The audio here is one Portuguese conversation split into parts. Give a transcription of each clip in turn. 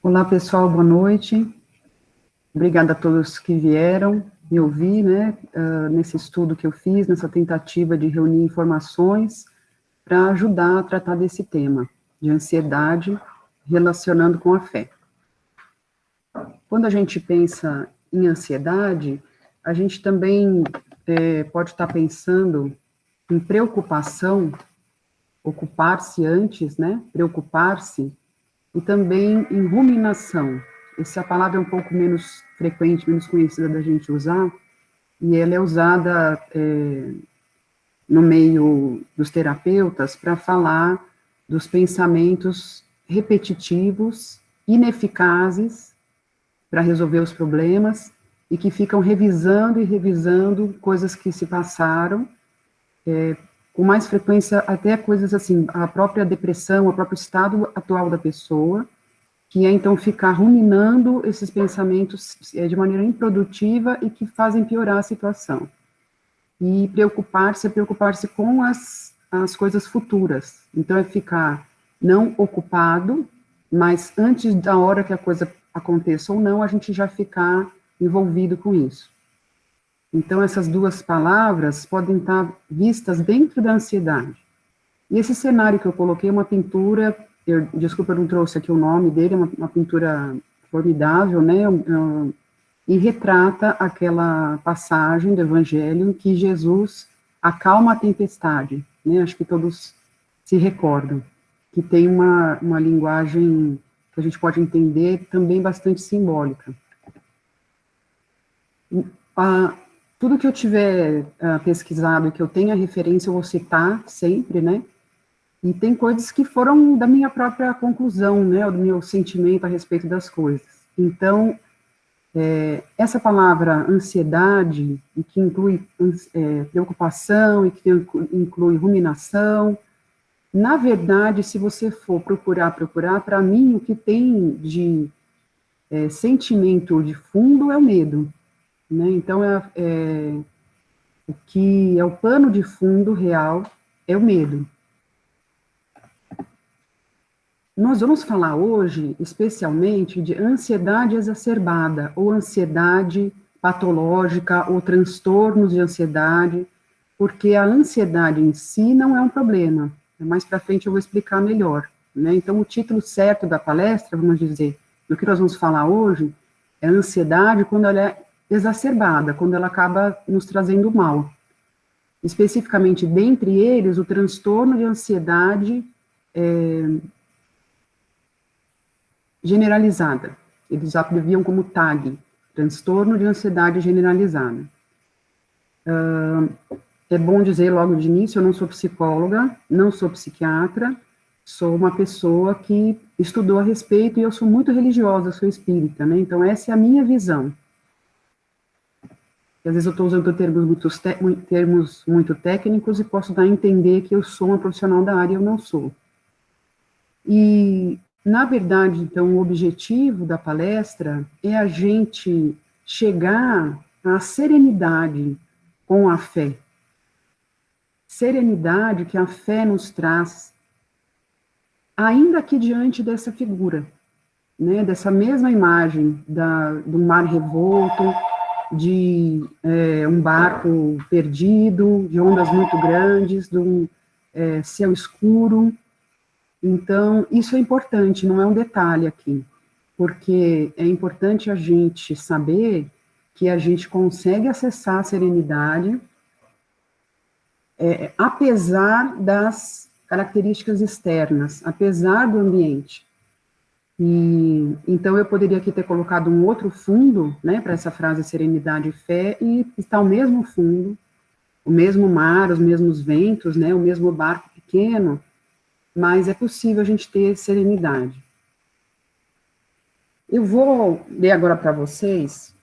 Olá, pessoal, boa noite. Obrigada a todos que vieram me ouvir, né, nesse estudo que eu fiz, nessa tentativa de reunir informações para ajudar a tratar desse tema, de ansiedade, relacionando com a fé. Quando a gente pensa em ansiedade, a gente também pode estar pensando em preocupação, ocupar-se antes, né, preocupar-se, e também em ruminação. Essa palavra é um pouco menos frequente, menos conhecida da gente usar, e ela é usada no meio dos terapeutas para falar dos pensamentos repetitivos, ineficazes para resolver os problemas, e que ficam revisando e revisando coisas que se passaram, com mais frequência até coisas assim, a própria depressão, o próprio estado atual da pessoa, que é, então, ficar ruminando esses pensamentos de maneira improdutiva e que fazem piorar a situação. E preocupar-se com as coisas futuras. Então, é ficar não ocupado, mas antes da hora que a coisa aconteça ou não, a gente já ficar envolvido com isso. Então, essas duas palavras podem estar vistas dentro da ansiedade. E esse cenário que eu coloquei é uma pintura, desculpa, eu não trouxe aqui o nome dele, é uma pintura formidável, né, e retrata aquela passagem do Evangelho em que Jesus acalma a tempestade, né, acho que todos se recordam, que tem uma linguagem que a gente pode entender também bastante simbólica. Tudo que eu tiver pesquisado e que eu tenha referência, eu vou citar sempre, né, e tem coisas que foram da minha própria conclusão, né, do meu sentimento a respeito das coisas. Então, essa palavra ansiedade, e que inclui preocupação, e que inclui ruminação, na verdade, se você for procurar, para mim, o que tem de sentimento de fundo é o medo, né, então, o que é o pano de fundo real é o medo. Nós vamos falar hoje, especialmente, de ansiedade exacerbada, ou ansiedade patológica, ou transtornos de ansiedade, porque a ansiedade em si não é um problema. Mais para frente eu vou explicar melhor, né? Então, o título certo da palestra, vamos dizer, do que nós vamos falar hoje, é a ansiedade quando ela é exacerbada, quando ela acaba nos trazendo mal. Especificamente, dentre eles, o transtorno de ansiedade generalizada. Eles abreviam como TAG, transtorno de ansiedade generalizada. É bom dizer logo de início, eu não sou psicóloga, não sou psiquiatra, sou uma pessoa que estudou a respeito e eu sou muito religiosa, sou espírita, né? Então, essa é a minha visão. E, às vezes eu estou usando termos muito técnicos e posso dar a entender que eu sou uma profissional da área e eu não sou. E, na verdade, então, o objetivo da palestra é a gente chegar à serenidade com a fé. Serenidade que a fé nos traz, ainda que diante dessa figura, né, dessa mesma imagem do mar revolto, de um barco perdido, de ondas muito grandes, de um céu escuro. Então, isso é importante, não é um detalhe aqui, porque é importante a gente saber que a gente consegue acessar a serenidade, apesar das características externas, apesar do ambiente. E, então, eu poderia aqui ter colocado um outro fundo, né, para essa frase serenidade e fé, e está o mesmo fundo, o mesmo mar, os mesmos ventos, né, o mesmo barco pequeno, mas é possível a gente ter serenidade. Eu vou ler agora para vocês,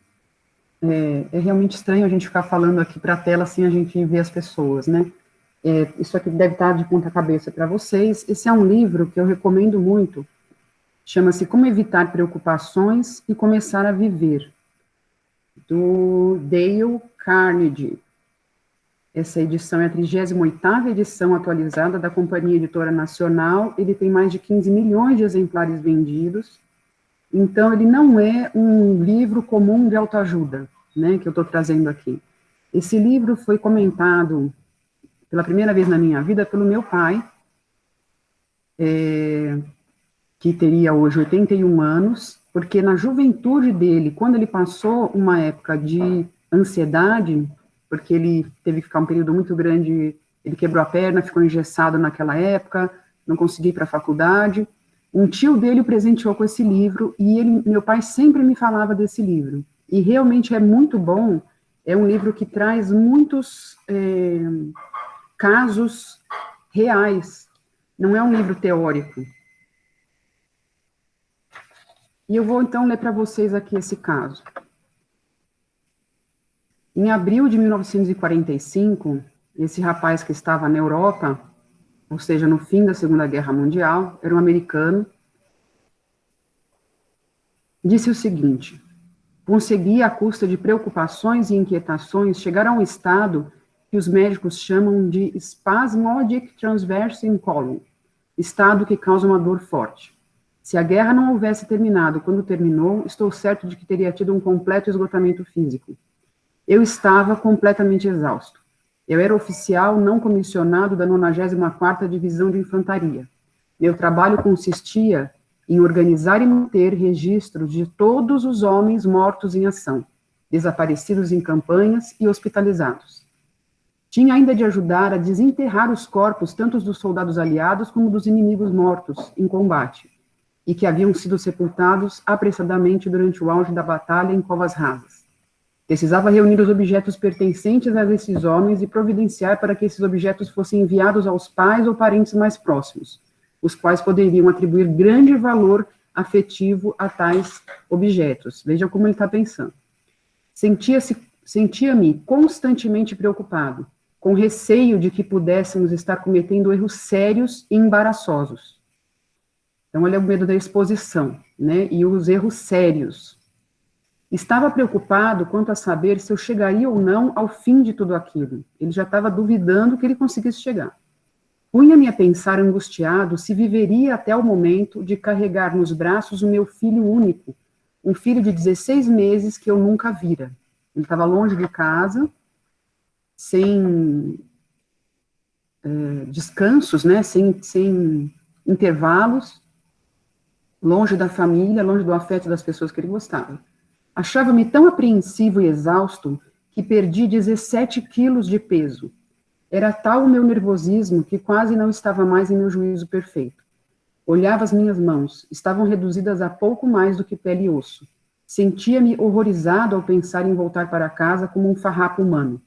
é realmente estranho a gente ficar falando aqui para a tela sem a gente ver as pessoas, né? Isso aqui deve estar de ponta cabeça para vocês. Esse é um livro que eu recomendo muito, chama-se Como Evitar Preocupações e Começar a Viver, do Dale Carnegie. Essa edição é a 38ª edição atualizada da Companhia Editora Nacional, ele tem mais de 15 milhões de exemplares vendidos, Então, ele não é um livro comum de autoajuda, né, que eu estou trazendo aqui. Esse livro foi comentado pela primeira vez na minha vida pelo meu pai, que teria hoje 81 anos, porque na juventude dele, quando ele passou uma época de ansiedade, porque ele teve que ficar um período muito grande, ele quebrou a perna, ficou engessado naquela época, não conseguia ir para a faculdade, um tio dele o presenteou com esse livro, e meu pai sempre me falava desse livro, e realmente é muito bom, é um livro que traz muitos casos reais, não é um livro teórico. E eu vou, então, ler para vocês aqui esse caso. Em abril de 1945, esse rapaz que estava na Europa, ou seja, no fim da Segunda Guerra Mundial, era um americano, disse o seguinte: consegui, à custa de preocupações e inquietações, chegar a um estado que os médicos chamam de spasmodic transverse colon, estado que causa uma dor forte. Se a guerra não houvesse terminado quando terminou, estou certo de que teria tido um completo esgotamento físico. Eu estava completamente exausto. Eu era oficial não comissionado da 94ª Divisão de Infantaria. Meu trabalho consistia em organizar e manter registros de todos os homens mortos em ação, desaparecidos em campanhas e hospitalizados. Tinha ainda de ajudar a desenterrar os corpos tanto dos soldados aliados como dos inimigos mortos em combate, e que haviam sido sepultados apressadamente durante o auge da batalha em covas rasas. Precisava reunir os objetos pertencentes a esses homens e providenciar para que esses objetos fossem enviados aos pais ou parentes mais próximos, os quais poderiam atribuir grande valor afetivo a tais objetos. Veja como ele está pensando. Sentia-me constantemente preocupado, com receio de que pudéssemos estar cometendo erros sérios e embaraçosos. Então, olha o medo da exposição, né, e os erros sérios. Estava preocupado quanto a saber se eu chegaria ou não ao fim de tudo aquilo. Ele já estava duvidando que ele conseguisse chegar. Punha-me a pensar angustiado se viveria até o momento de carregar nos braços o meu filho único, um filho de 16 meses que eu nunca vira. Ele estava longe de casa, sem descansos, né, sem intervalos, longe da família, longe do afeto das pessoas que ele gostava. Achava-me tão apreensivo e exausto que perdi 17 quilos de peso. Era tal o meu nervosismo que quase não estava mais em meu juízo perfeito. Olhava as minhas mãos, estavam reduzidas a pouco mais do que pele e osso. Sentia-me horrorizado ao pensar em voltar para casa como um farrapo humano.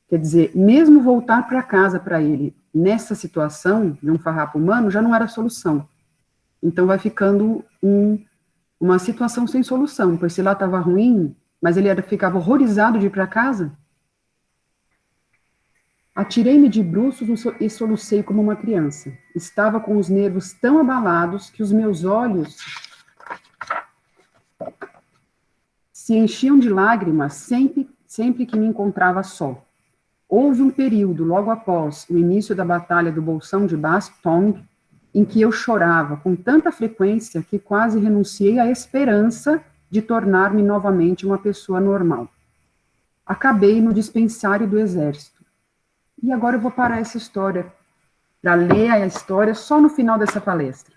Quer dizer, mesmo voltar para casa para ele, nessa situação de um farrapo humano, já não era solução. Então vai ficando uma situação sem solução, pois se lá estava ruim, mas ele ficava horrorizado de ir para casa. Atirei-me de bruços e solucei como uma criança. Estava com os nervos tão abalados que os meus olhos se enchiam de lágrimas sempre que me encontrava só. Houve um período, logo após o início da batalha do Bolsão de Bastogne, em que eu chorava com tanta frequência que quase renunciei à esperança de tornar-me novamente uma pessoa normal. Acabei no dispensário do exército. E agora eu vou parar essa história, para ler a história só no final dessa palestra.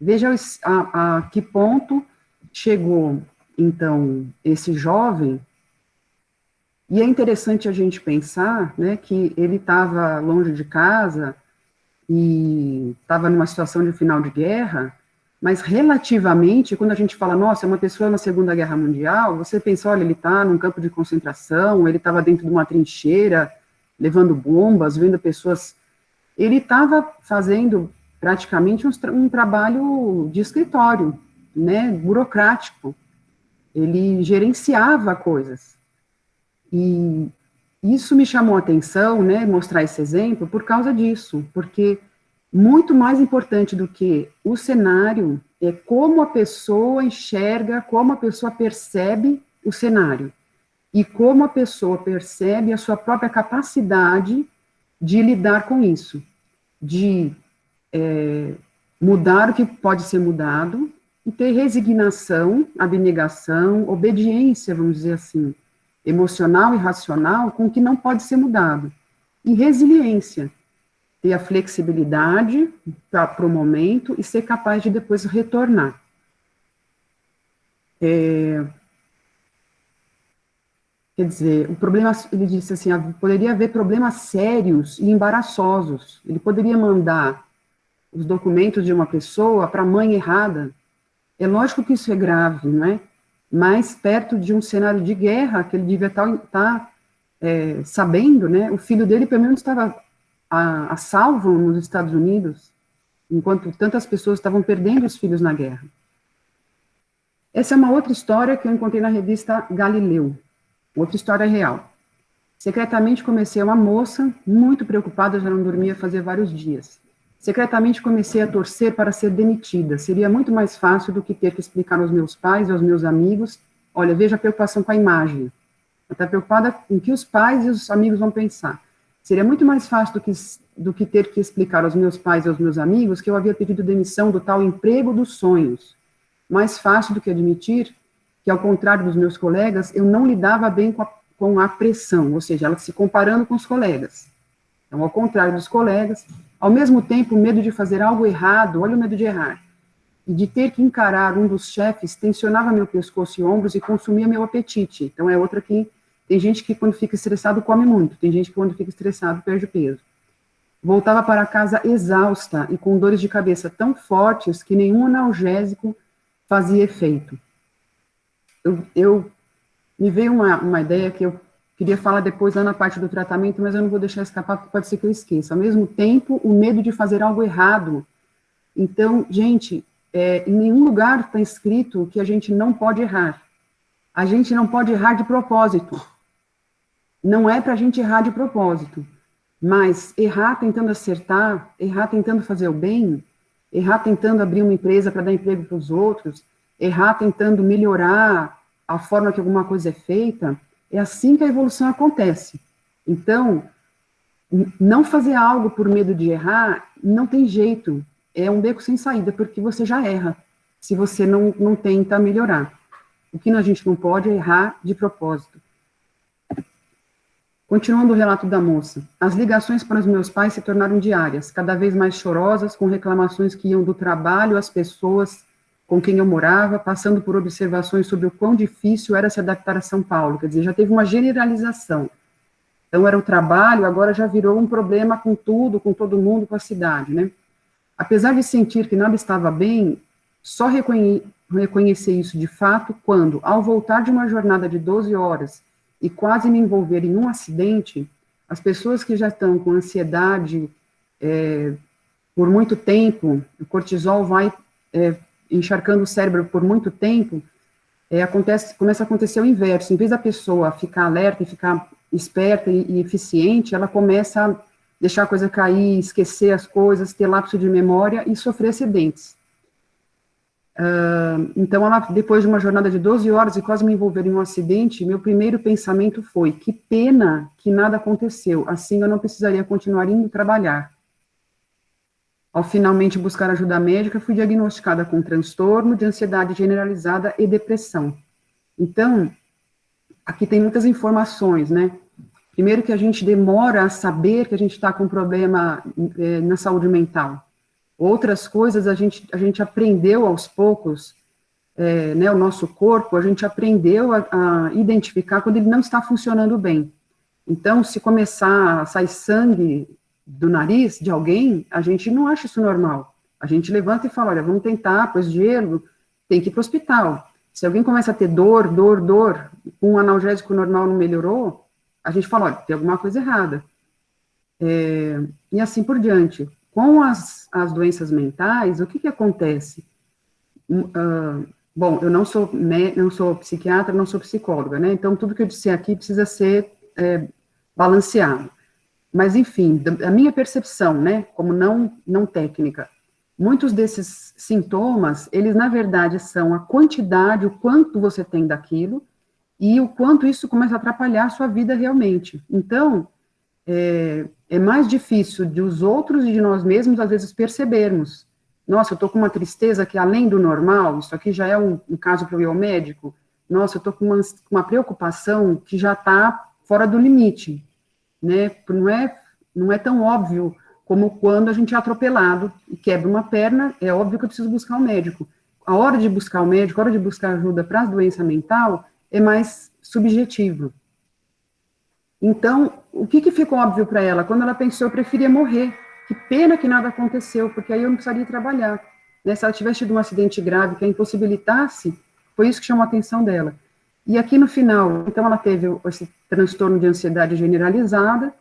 Veja a que ponto chegou, então, esse jovem. E é interessante a gente pensar, né, que ele estava longe de casa e estava numa situação de final de guerra, mas relativamente, quando a gente fala, nossa, é uma pessoa na Segunda Guerra Mundial, você pensa, olha, ele está num campo de concentração, ele estava dentro de uma trincheira, levando bombas, vendo pessoas. Ele estava fazendo praticamente um trabalho de escritório, né, burocrático. Ele gerenciava coisas. E isso me chamou a atenção, né, mostrar esse exemplo, por causa disso, porque muito mais importante do que o cenário é como a pessoa enxerga, como a pessoa percebe o cenário, e como a pessoa percebe a sua própria capacidade de lidar com isso, de mudar o que pode ser mudado e ter resignação, abnegação, obediência, vamos dizer assim, emocional e racional com o que não pode ser mudado. E resiliência, ter a flexibilidade para o momento e ser capaz de depois retornar. Quer dizer, o problema, ele disse assim, poderia haver problemas sérios e embaraçosos. Ele poderia mandar os documentos de uma pessoa para a mãe errada. É lógico que isso é grave, não é? Mas perto de um cenário de guerra, que ele devia estar sabendo, né? O filho dele, pelo menos, estava a salvo nos Estados Unidos, enquanto tantas pessoas estavam perdendo os filhos na guerra. Essa é uma outra história que eu encontrei na revista Galileu, outra história real. Secretamente comecei uma moça, muito preocupada, já não dormia fazia vários dias. Secretamente comecei a torcer para ser demitida. Seria muito mais fácil do que ter que explicar aos meus pais e aos meus amigos. Olha, veja a preocupação com a imagem. Ela está preocupada com o que os pais e os amigos vão pensar. Seria muito mais fácil do que ter que explicar aos meus pais e aos meus amigos que eu havia pedido demissão do tal emprego dos sonhos. Mais fácil do que admitir que, ao contrário dos meus colegas, eu não lidava bem com a pressão, ou seja, ela se comparando com os colegas. Então, ao contrário dos colegas, ao mesmo tempo, o medo de fazer algo errado, olha o medo de errar, e de ter que encarar um dos chefes, tensionava meu pescoço e ombros e consumia meu apetite. Então, é outra que, tem gente que quando fica estressado come muito, tem gente que quando fica estressado perde peso. Voltava para casa exausta e com dores de cabeça tão fortes que nenhum analgésico fazia efeito. Me veio uma ideia que eu queria falar depois lá na parte do tratamento, mas eu não vou deixar escapar, porque pode ser que eu esqueça. Ao mesmo tempo, o medo de fazer algo errado. Então, gente, em nenhum lugar está escrito que a gente não pode errar. A gente não pode errar de propósito. Não é para a gente errar de propósito. Mas errar tentando acertar, errar tentando fazer o bem, errar tentando abrir uma empresa para dar emprego para os outros, errar tentando melhorar a forma que alguma coisa é feita, é assim que a evolução acontece. Então, não fazer algo por medo de errar, não tem jeito. É um beco sem saída, porque você já erra, se você não tenta melhorar. O que a gente não pode é errar de propósito. Continuando o relato da moça, as ligações para os meus pais se tornaram diárias, cada vez mais chorosas, com reclamações que iam do trabalho às pessoas com quem eu morava, passando por observações sobre o quão difícil era se adaptar a São Paulo. Quer dizer, já teve uma generalização. Então, era o trabalho, agora já virou um problema com tudo, com todo mundo, com a cidade, né? Apesar de sentir que nada estava bem, só reconhecer isso de fato quando, ao voltar de uma jornada de 12 horas e quase me envolver em um acidente, as pessoas que já estão com ansiedade por muito tempo, o cortisol vai encharcando o cérebro por muito tempo, começa a acontecer o inverso. Em vez da pessoa ficar alerta e ficar esperta e eficiente, ela começa a deixar a coisa cair, esquecer as coisas, ter lapso de memória e sofrer acidentes. Então, depois de uma jornada de 12 horas e quase me envolver em um acidente, meu primeiro pensamento foi, que pena que nada aconteceu, assim eu não precisaria continuar indo trabalhar. Ao finalmente buscar ajuda médica, fui diagnosticada com transtorno de ansiedade generalizada e depressão. Então, aqui tem muitas informações, né? Primeiro que a gente demora a saber que a gente está com problema na saúde mental. Outras coisas a gente aprendeu aos poucos, né, o nosso corpo, a gente aprendeu a identificar quando ele não está funcionando bem. Então, se começar a sair sangue do nariz de alguém, a gente não acha isso normal. A gente levanta e fala, olha, vamos tentar, pôs gelo, tem que ir para o hospital. Se alguém começa a ter dor, com um analgésico normal não melhorou, a gente fala, olha, tem alguma coisa errada. E assim por diante. Com as doenças mentais, o que acontece? Bom, eu não sou psiquiatra, não sou psicóloga, né? Então, tudo que eu disser aqui precisa ser balanceado. Mas, enfim, a minha percepção, né, como não técnica, muitos desses sintomas, eles, na verdade, são a quantidade, o quanto você tem daquilo, e o quanto isso começa a atrapalhar a sua vida realmente. Então, é mais difícil de os outros e de nós mesmos, às vezes, percebermos. Nossa, eu estou com uma tristeza que é além do normal, isso aqui já é um caso para eu ir ao médico. Nossa, eu estou com uma preocupação que já está fora do limite, né? Não é tão óbvio como quando a gente é atropelado e quebra uma perna, é óbvio que eu preciso buscar um médico. A hora de buscar o médico, a hora de buscar ajuda para a doença mental é mais subjetivo. Então, o que ficou óbvio para ela? Quando ela pensou, eu preferia morrer. Que pena que nada aconteceu, porque aí eu não precisaria trabalhar. Né? Se ela tivesse tido um acidente grave que a impossibilitasse, foi isso que chamou a atenção dela. E aqui no final, então ela teve esse transtorno de ansiedade generalizada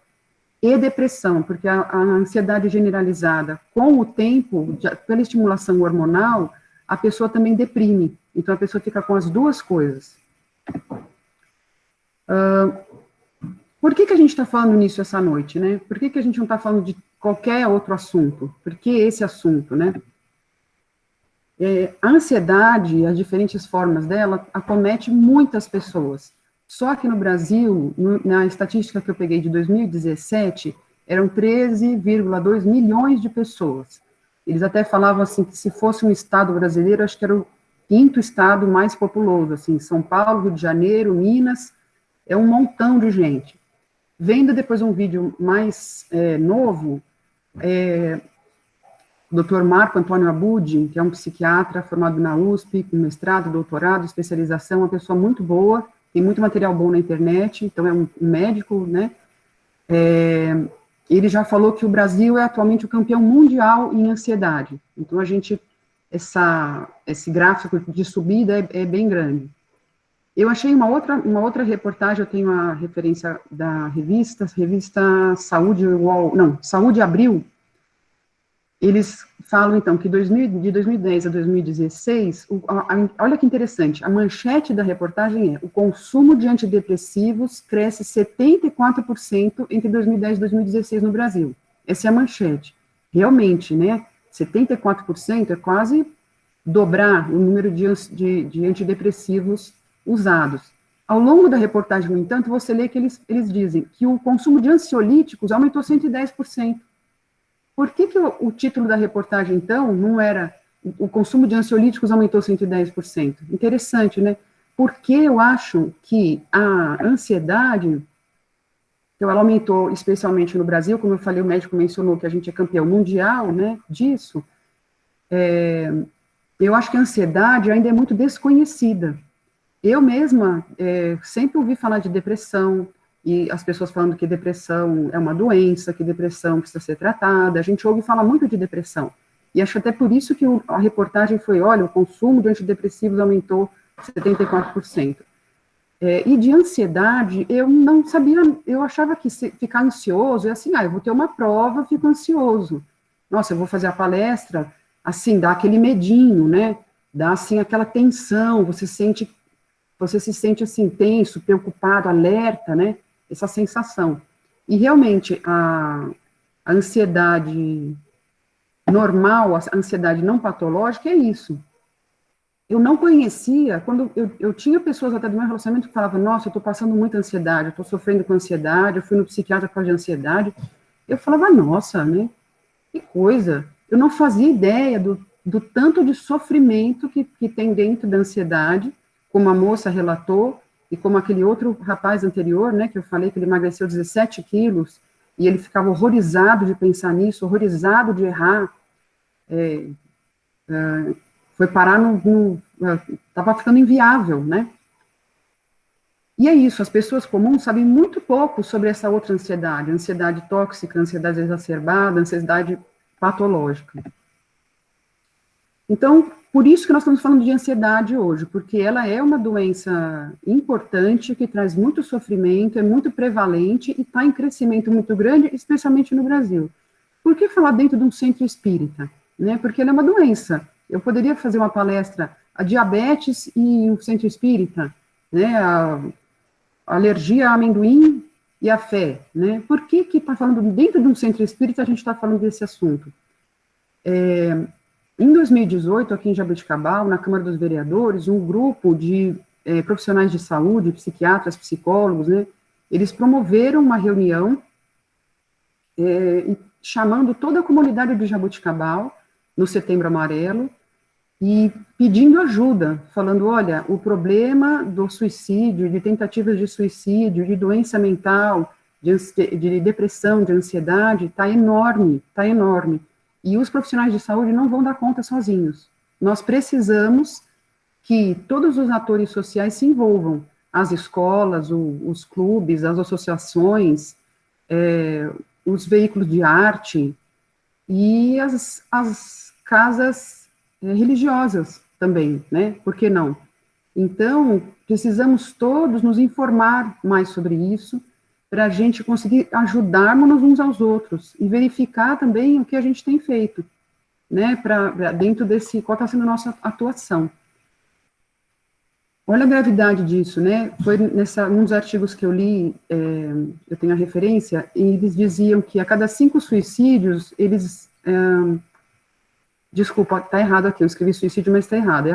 e depressão, porque a ansiedade generalizada, com o tempo, pela estimulação hormonal, a pessoa também deprime. Então a pessoa fica com as duas coisas. Por que a gente está falando nisso essa noite, né? Por que a gente não está falando de qualquer outro assunto? Por que esse assunto, né? A ansiedade, as diferentes formas dela, acomete muitas pessoas. Só que no Brasil, na estatística que eu peguei de 2017, eram 13,2 milhões de pessoas. Eles até falavam assim, que se fosse um estado brasileiro, acho que era o quinto estado mais populoso, assim, São Paulo, Rio de Janeiro, Minas, é um montão de gente. Vendo depois um vídeo mais novo, o Dr. Marco Antônio Abudi, que é um psiquiatra formado na USP, com mestrado, doutorado, especialização, uma pessoa muito boa, tem muito material bom na internet, então é um médico, né? Ele já falou que o Brasil é atualmente o campeão mundial em ansiedade. Então, esse gráfico de subida é bem grande. Eu achei uma outra reportagem, eu tenho a referência da revista Saúde UOL, não, Saúde Abril. Eles falam, então, que de 2010 a 2016, olha que interessante, a manchete da reportagem é: o consumo de antidepressivos cresce 74% entre 2010 e 2016 no Brasil. Essa é a manchete. Realmente, né, 74% é quase dobrar o número de antidepressivos usados. Ao longo da reportagem, no entanto, você lê que eles dizem que o consumo de ansiolíticos aumentou 110%. Por que o título da reportagem, então, não era o consumo de ansiolíticos aumentou 110%? Interessante, né? Porque eu acho que a ansiedade, então ela aumentou especialmente no Brasil, como eu falei, o médico mencionou que a gente é campeão mundial, né, disso. Eu acho que a ansiedade ainda é muito desconhecida. Eu mesma sempre ouvi falar de depressão, e as pessoas falando que depressão é uma doença, que depressão precisa ser tratada, a gente ouve falar muito de depressão, e acho até por isso que a reportagem foi, olha, o consumo de antidepressivos aumentou 74%. E de ansiedade, eu não sabia, eu achava que ficar ansioso é assim, eu vou ter uma prova, eu fico ansioso. Nossa, eu vou fazer a palestra, assim, dá aquele medinho, né, dá, assim, aquela tensão, você se sente, assim, tenso, preocupado, alerta, né, essa sensação. E, realmente, a ansiedade normal, a ansiedade não patológica é isso. Eu não conhecia, quando eu tinha pessoas até do meu relacionamento que falavam, nossa, eu estou passando muita ansiedade, eu estou sofrendo com ansiedade, eu fui no psiquiatra por causa de ansiedade. Eu falava, nossa, né, que coisa. Eu não fazia ideia do tanto de sofrimento que tem dentro da ansiedade, como a moça relatou, e como aquele outro rapaz anterior, né, que eu falei que ele emagreceu 17 quilos, e ele ficava horrorizado de pensar nisso, horrorizado de errar, foi parar estava ficando inviável, né. E é isso, as pessoas comuns sabem muito pouco sobre essa outra ansiedade, ansiedade tóxica, ansiedade exacerbada, ansiedade patológica. Então, por isso que nós estamos falando de ansiedade hoje, porque ela é uma doença importante, que traz muito sofrimento, é muito prevalente e está em crescimento muito grande, especialmente no Brasil. Por que falar dentro de um centro espírita? Né? Porque ela é uma doença. Eu poderia fazer uma palestra a diabetes e o centro espírita, né? A alergia a amendoim e a fé. Né? Por que está falando dentro de um centro espírita a gente está falando desse assunto? Em 2018, aqui em Jaboticabal, na Câmara dos Vereadores, um grupo de profissionais de saúde, psiquiatras, psicólogos, né, eles promoveram uma reunião chamando toda a comunidade de Jaboticabal, no Setembro Amarelo, e pedindo ajuda, falando, olha, o problema do suicídio, de tentativas de suicídio, de doença mental, de depressão, de ansiedade, está enorme, está enorme. E os profissionais de saúde não vão dar conta sozinhos. Nós precisamos que todos os atores sociais se envolvam, as escolas, os clubes, as associações, os veículos de arte e as casas religiosas também, né? Por que não? Então, precisamos todos nos informar mais sobre isso, para a gente conseguir ajudarmos uns aos outros e verificar também o que a gente tem feito, né? Dentro desse, qual está sendo a nossa atuação. Olha a gravidade disso, né? Foi um dos artigos que eu li, eu tenho a referência, e eles diziam que a cada 5 suicídios, desculpa, está errado aqui, eu escrevi suicídio, mas está errado.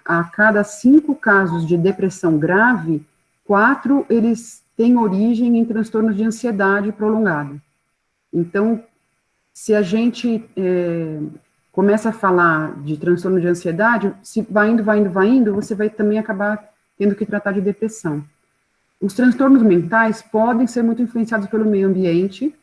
A cada 5 casos de depressão grave, 4 eles têm origem em transtornos de ansiedade prolongada. Então, se a gente começa a falar de transtorno de ansiedade, se vai indo, você vai também acabar tendo que tratar de depressão. Os transtornos mentais podem ser muito influenciados pelo meio ambiente.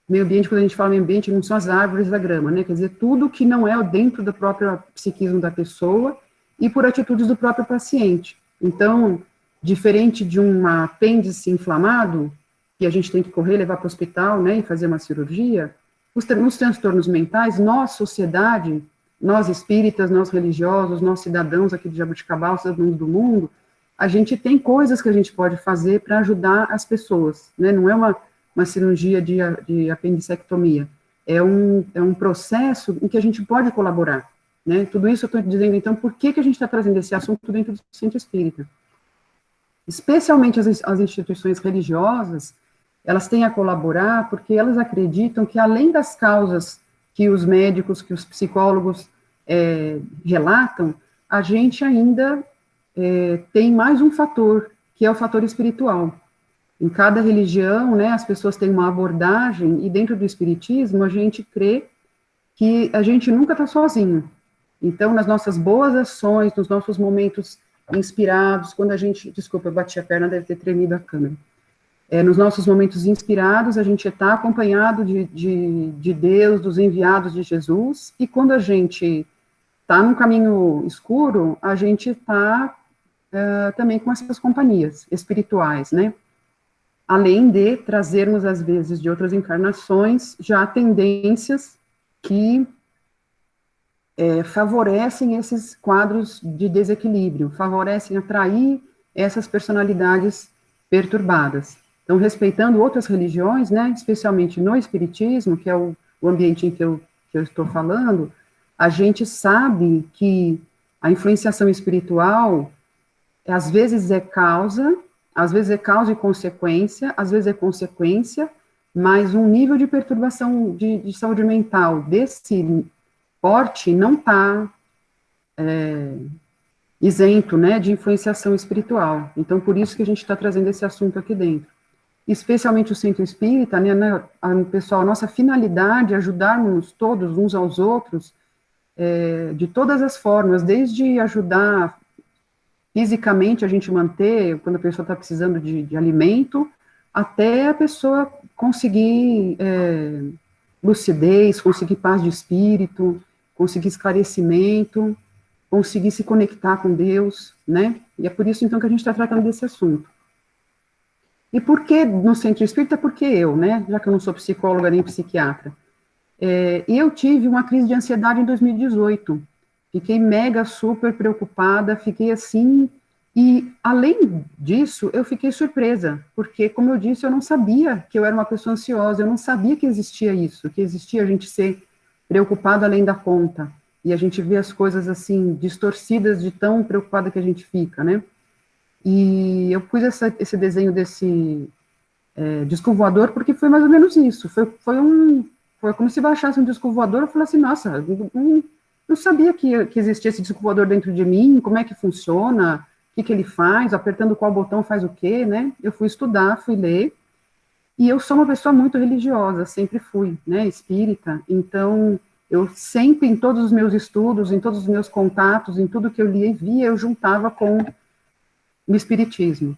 Meio ambiente, quando a gente fala meio ambiente, não são as árvores da grama, né? Quer dizer, tudo que não é dentro do próprio psiquismo da pessoa e por atitudes do próprio paciente. Então, diferente de um apêndice inflamado, que a gente tem que correr, levar para o hospital, né, e fazer uma cirurgia, nos transtornos mentais, nós, sociedade, nós espíritas, nós religiosos, nós cidadãos aqui de Jabuticabal, cidadãos do mundo, a gente tem coisas que a gente pode fazer para ajudar as pessoas, né? Não é uma cirurgia de apendicectomia, é um processo em que a gente pode colaborar, né? Tudo isso eu estou dizendo, então, por que a gente está trazendo esse assunto dentro do centro espírita? Especialmente as instituições religiosas, elas têm a colaborar porque elas acreditam que, além das causas que os médicos, que os psicólogos relatam, a gente ainda tem mais um fator, que é o fator espiritual. Em cada religião, né, as pessoas têm uma abordagem, e dentro do espiritismo, a gente crê que a gente nunca está sozinho. Então, nas nossas boas ações, nos nossos momentos inspirados, quando a gente... Desculpa, eu bati a perna, deve ter tremido a câmera. Nos nossos momentos inspirados, a gente está acompanhado de Deus, dos enviados de Jesus, e quando a gente está num caminho escuro, a gente está também com essas companhias espirituais, né? Além de trazermos, às vezes, de outras encarnações, já tendências que favorecem esses quadros de desequilíbrio, favorecem atrair essas personalidades perturbadas. Então, respeitando outras religiões, né, especialmente no espiritismo, que é o ambiente em que eu estou falando, a gente sabe que a influenciação espiritual, às vezes é causa e consequência, às vezes é consequência, mas um nível de perturbação de saúde mental desse porte não está isento, né, de influenciação espiritual. Então, por isso que a gente está trazendo esse assunto aqui dentro. Especialmente o centro espírita, né, pessoal, a nossa finalidade é ajudarmos todos uns aos outros, de todas as formas, desde ajudar fisicamente a gente manter, quando a pessoa está precisando de alimento, até a pessoa conseguir lucidez, conseguir paz de espírito, conseguir esclarecimento, conseguir se conectar com Deus, né? E é por isso, então, que a gente está tratando desse assunto. E por que no centro espírita? Porque eu, né? Já que eu não sou psicóloga nem psiquiatra. Eu tive uma crise de ansiedade em 2018. Fiquei mega, super preocupada, fiquei assim, e além disso, eu fiquei surpresa, porque, como eu disse, eu não sabia que eu era uma pessoa ansiosa, eu não sabia que existia isso, que existia a gente ser preocupado além da conta, e a gente vê as coisas assim, distorcidas de tão preocupada que a gente fica, né? E eu pus esse desenho desse disco voador porque foi mais ou menos isso, foi como se baixasse um disco voador, eu falei assim, nossa, não sabia que existia esse disco voador dentro de mim, como é que funciona, o que ele faz, apertando qual botão faz o quê, né? Eu fui estudar, fui ler, e eu sou uma pessoa muito religiosa, sempre fui, né, espírita, então Eu sempre, em todos os meus estudos, em todos os meus contatos, em tudo que eu lia e via, eu juntava com o espiritismo.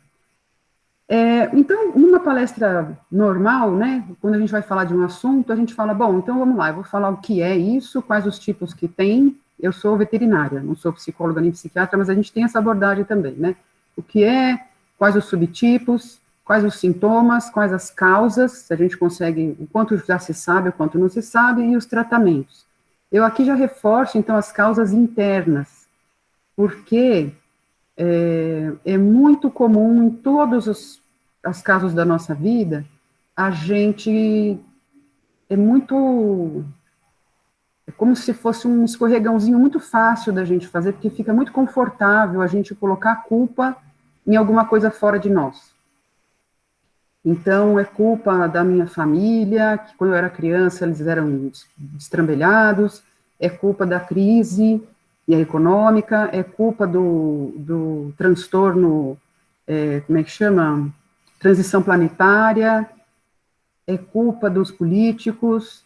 Então, numa palestra normal, né, quando a gente vai falar de um assunto, a gente fala, bom, então vamos lá, eu vou falar o que é isso, quais os tipos que tem. Eu sou veterinária, não sou psicóloga nem psiquiatra, mas a gente tem essa abordagem também, né? O que é, quais os subtipos, quais os sintomas, quais as causas, se a gente consegue, o quanto já se sabe, o quanto não se sabe, e os tratamentos. Eu aqui já reforço, então, as causas internas, porque é muito comum em todos os casos da nossa vida, a gente é muito, é como se fosse um escorregãozinho muito fácil da gente fazer, porque fica muito confortável a gente colocar a culpa em alguma coisa fora de nós. Então, é culpa da minha família, que quando eu era criança eles eram destrambelhados, é culpa da crise e a econômica, é culpa do transtorno, como é que chama? Transição planetária, é culpa dos políticos,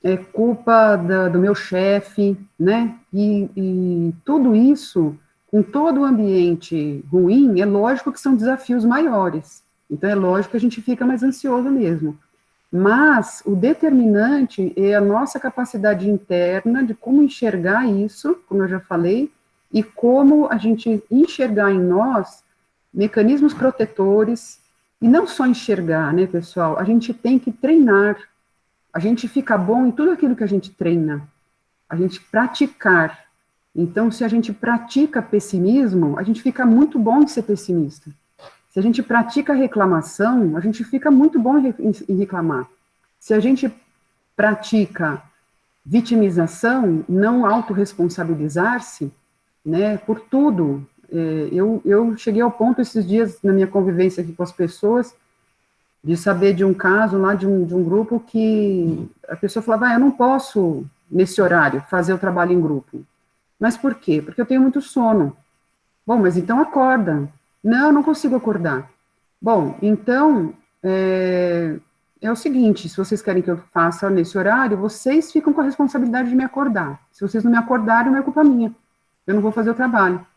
é culpa do meu chefe, né? E tudo isso, com todo o ambiente ruim, é lógico que são desafios maiores. Então, é lógico que a gente fica mais ansioso mesmo. Mas o determinante é a nossa capacidade interna de como enxergar isso, como eu já falei, e como a gente enxergar em nós mecanismos protetores, e não só enxergar, né, pessoal? A gente tem que treinar. A gente fica bom em tudo aquilo que a gente treina. A gente praticar. Então, se a gente pratica pessimismo, a gente fica muito bom em ser pessimista. Se a gente pratica reclamação, a gente fica muito bom em reclamar. Se a gente pratica vitimização, não autorresponsabilizar-se, né, por tudo. Eu cheguei ao ponto esses dias, na minha convivência aqui com as pessoas, de saber de um caso lá de um grupo que a pessoa falava, eu não posso, nesse horário, fazer o trabalho em grupo. Mas por quê? Porque eu tenho muito sono. Bom, mas então acorda. Não, eu não consigo acordar. Bom, então, é o seguinte, se vocês querem que eu faça nesse horário, vocês ficam com a responsabilidade de me acordar. Se vocês não me acordarem, não é culpa minha. Eu não vou fazer o trabalho.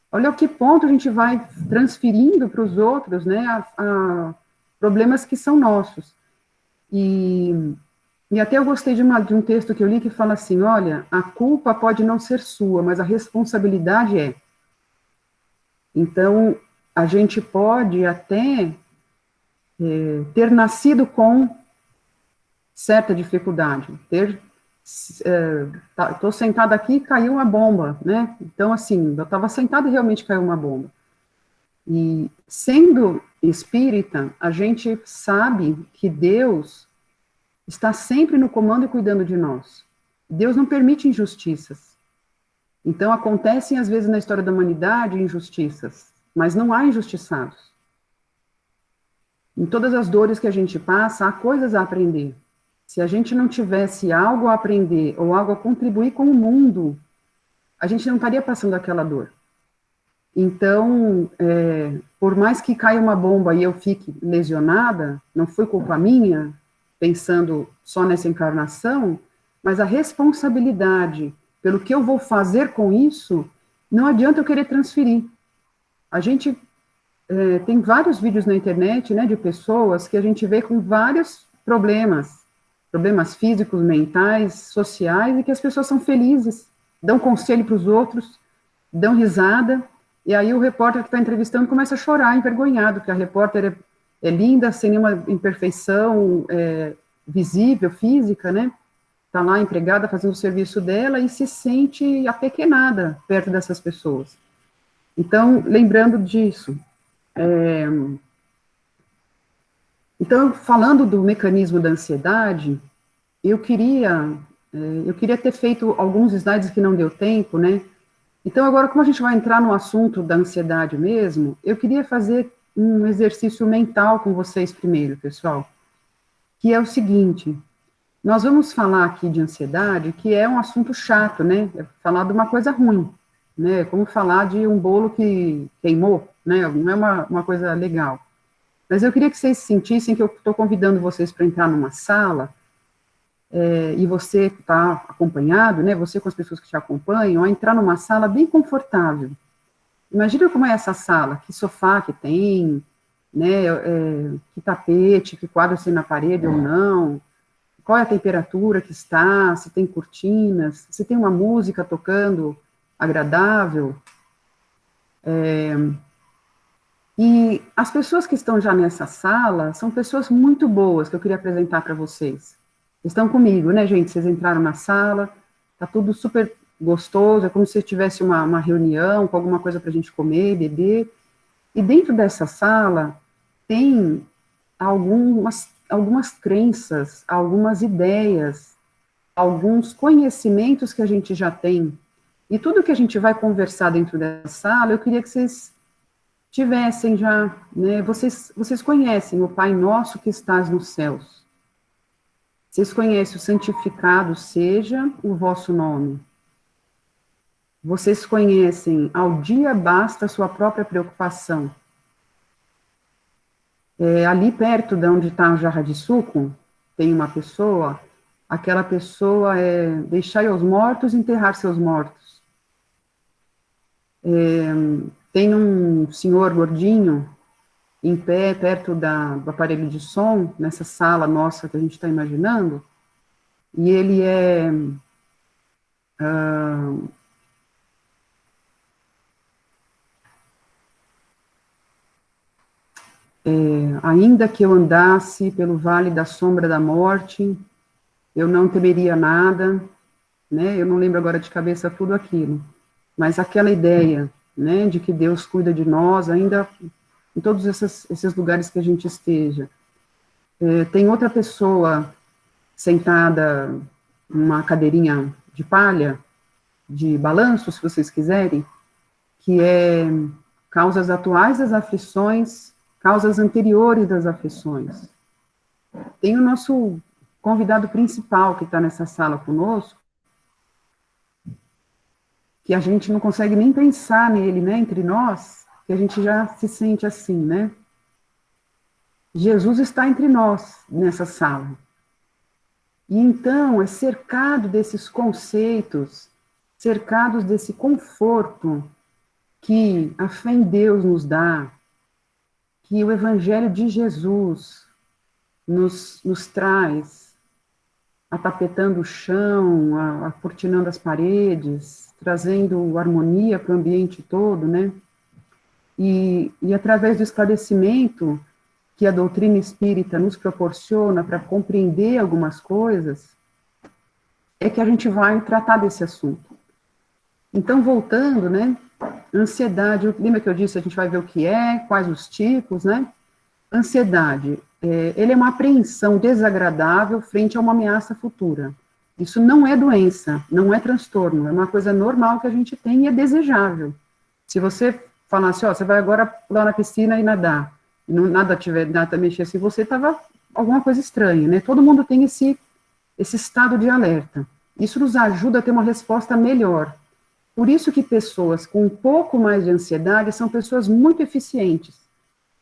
Olha a que ponto a gente vai transferindo para os outros, né, a problemas que são nossos. E até eu gostei de um texto que eu li que fala assim, olha, a culpa pode não ser sua, mas a responsabilidade é. Então, a gente pode até ter nascido com certa dificuldade, estou sentada aqui e caiu uma bomba, né? Então, assim, eu estava sentada e realmente caiu uma bomba. E, sendo espírita, a gente sabe que Deus está sempre no comando e cuidando de nós. Deus não permite injustiças. Então, acontecem, às vezes, na história da humanidade, injustiças, mas não há injustiçados. Em todas as dores que a gente passa, há coisas a aprender. Se a gente não tivesse algo a aprender ou algo a contribuir com o mundo, a gente não estaria passando aquela dor. Então, por mais que caia uma bomba e eu fique lesionada, não foi culpa minha, pensando só nessa encarnação, mas a responsabilidade pelo que eu vou fazer com isso, não adianta eu querer transferir. A gente tem vários vídeos na internet, né, de pessoas que a gente vê com vários problemas físicos, mentais, sociais, e que as pessoas são felizes, dão conselho para os outros, dão risada, e aí o repórter que está entrevistando começa a chorar, envergonhado, porque a repórter é linda, sem nenhuma imperfeição visível, física, né? Está lá empregada fazendo o serviço dela e se sente apequenada perto dessas pessoas. Então, lembrando disso. Então, falando do mecanismo da ansiedade, eu queria ter feito alguns slides que não deu tempo, né? Então, agora, como a gente vai entrar no assunto da ansiedade mesmo, eu queria fazer um exercício mental com vocês primeiro, pessoal, que é o seguinte: nós vamos falar aqui de ansiedade, que é um assunto chato, né? É falar de uma coisa ruim, né? Como falar de um bolo que queimou, né? Não é uma coisa legal. Mas eu queria que vocês sentissem que eu estou convidando vocês para entrar numa sala e você está acompanhado, né, você com as pessoas que te acompanham, a entrar numa sala bem confortável. Imagina como é essa sala, que sofá que tem, né, que tapete, que quadro tem na parede ou não, qual é a temperatura que está, se tem cortinas, se tem uma música tocando agradável. E as pessoas que estão já nessa sala são pessoas muito boas que eu queria apresentar para vocês. Estão comigo, né, gente? Vocês entraram na sala, tá tudo super gostoso, é como se tivesse uma reunião com alguma coisa para a gente comer, beber. E dentro dessa sala tem algumas crenças, algumas ideias, alguns conhecimentos que a gente já tem. E tudo que a gente vai conversar dentro dessa sala, eu queria que vocês tivessem já, né, vocês conhecem o Pai Nosso que estás nos céus. Vocês conhecem o santificado seja o vosso nome. Vocês conhecem ao dia basta a sua própria preocupação. Ali perto de onde está a jarra de suco, tem uma pessoa, aquela pessoa é deixai os mortos enterrar seus mortos. Tem um senhor gordinho, em pé, perto do aparelho de som, nessa sala nossa que a gente está imaginando, e ele ainda que eu andasse pelo vale da sombra da morte, eu não temeria nada, né? Eu não lembro agora de cabeça tudo aquilo, mas aquela ideia, né, de que Deus cuida de nós, ainda em todos esses lugares que a gente esteja. Tem outra pessoa sentada numa cadeirinha de palha, de balanço, se vocês quiserem, que é causas atuais das aflições, causas anteriores das aflições. Tem o nosso convidado principal que está nessa sala conosco, que a gente não consegue nem pensar nele, né, entre nós, que a gente já se sente assim, né? Jesus está entre nós, nessa sala. E então, é cercado desses conceitos, cercados desse conforto que a fé em Deus nos dá, que o Evangelho de Jesus nos traz, atapetando o chão, acortinando as paredes, trazendo harmonia para o ambiente todo, né? E através do esclarecimento que a doutrina espírita nos proporciona para compreender algumas coisas, é que a gente vai tratar desse assunto. Então, voltando, né? Ansiedade, lembra que eu disse, a gente vai ver o que é, quais os tipos, né? Ansiedade, ele é uma apreensão desagradável frente a uma ameaça futura. Isso não é doença, não é transtorno, é uma coisa normal que a gente tem e é desejável. Se você falasse, ó, você vai agora pular na piscina e nadar, e não, nada mexer assim, você estava alguma coisa estranha, né? Todo mundo tem esse estado de alerta. Isso nos ajuda a ter uma resposta melhor. Por isso que pessoas com um pouco mais de ansiedade são pessoas muito eficientes.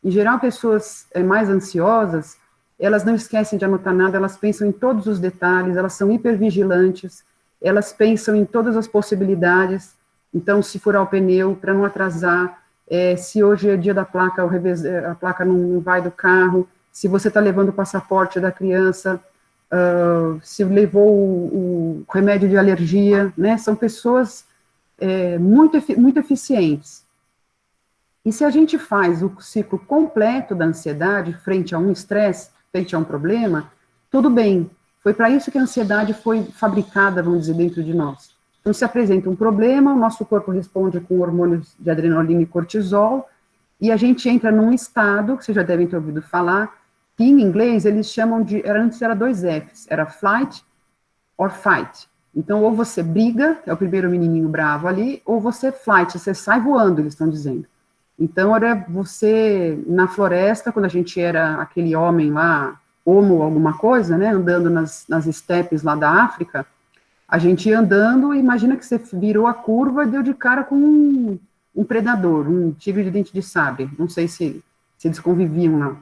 Em geral, pessoas mais ansiosas, elas não esquecem de anotar nada, elas pensam em todos os detalhes, elas são hipervigilantes, elas pensam em todas as possibilidades. Então, se furar o pneu, para não atrasar, se hoje é dia da placa, a placa não vai do carro, se você está levando o passaporte da criança, se levou o remédio de alergia, né? São pessoas muito eficientes. E se a gente faz o ciclo completo da ansiedade frente a um estresse, frente a um problema, tudo bem. Foi para isso que a ansiedade foi fabricada, vamos dizer, dentro de nós. Então, se apresenta um problema, o nosso corpo responde com hormônios de adrenalina e cortisol, e a gente entra num estado, que vocês já devem ter ouvido falar, que em inglês eles chamam de, antes era 2 Fs, era flight or fight. Então, ou você briga, é o primeiro menininho bravo ali, ou você flight, você sai voando, eles estão dizendo. Então, era você, na floresta, quando a gente era aquele homem lá, homo alguma coisa, né, andando nas estepes lá da África, a gente ia andando e imagina que você virou a curva e deu de cara com um predador, um tigre de dente de sabre, não sei se eles conviviam lá.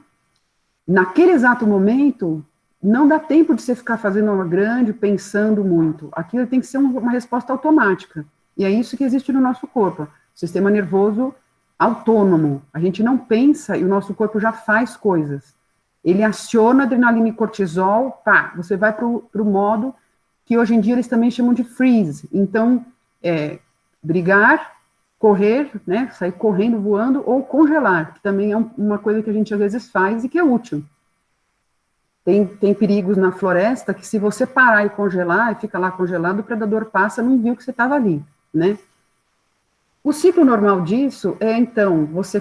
Naquele exato momento, não dá tempo de você ficar fazendo uma grande, pensando muito. Aquilo tem que ser uma resposta automática. E é isso que existe no nosso corpo. Sistema nervoso autônomo. A gente não pensa e o nosso corpo já faz coisas. Ele aciona adrenalina e cortisol, pá, você vai para o modo que hoje em dia eles também chamam de freeze. Então, brigar, correr, né, sair correndo, voando, ou congelar, que também é uma coisa que a gente às vezes faz e que é útil. Tem perigos na floresta que se você parar e congelar, e fica lá congelado, o predador passa, não viu que você estava ali, né? O ciclo normal disso é, então, você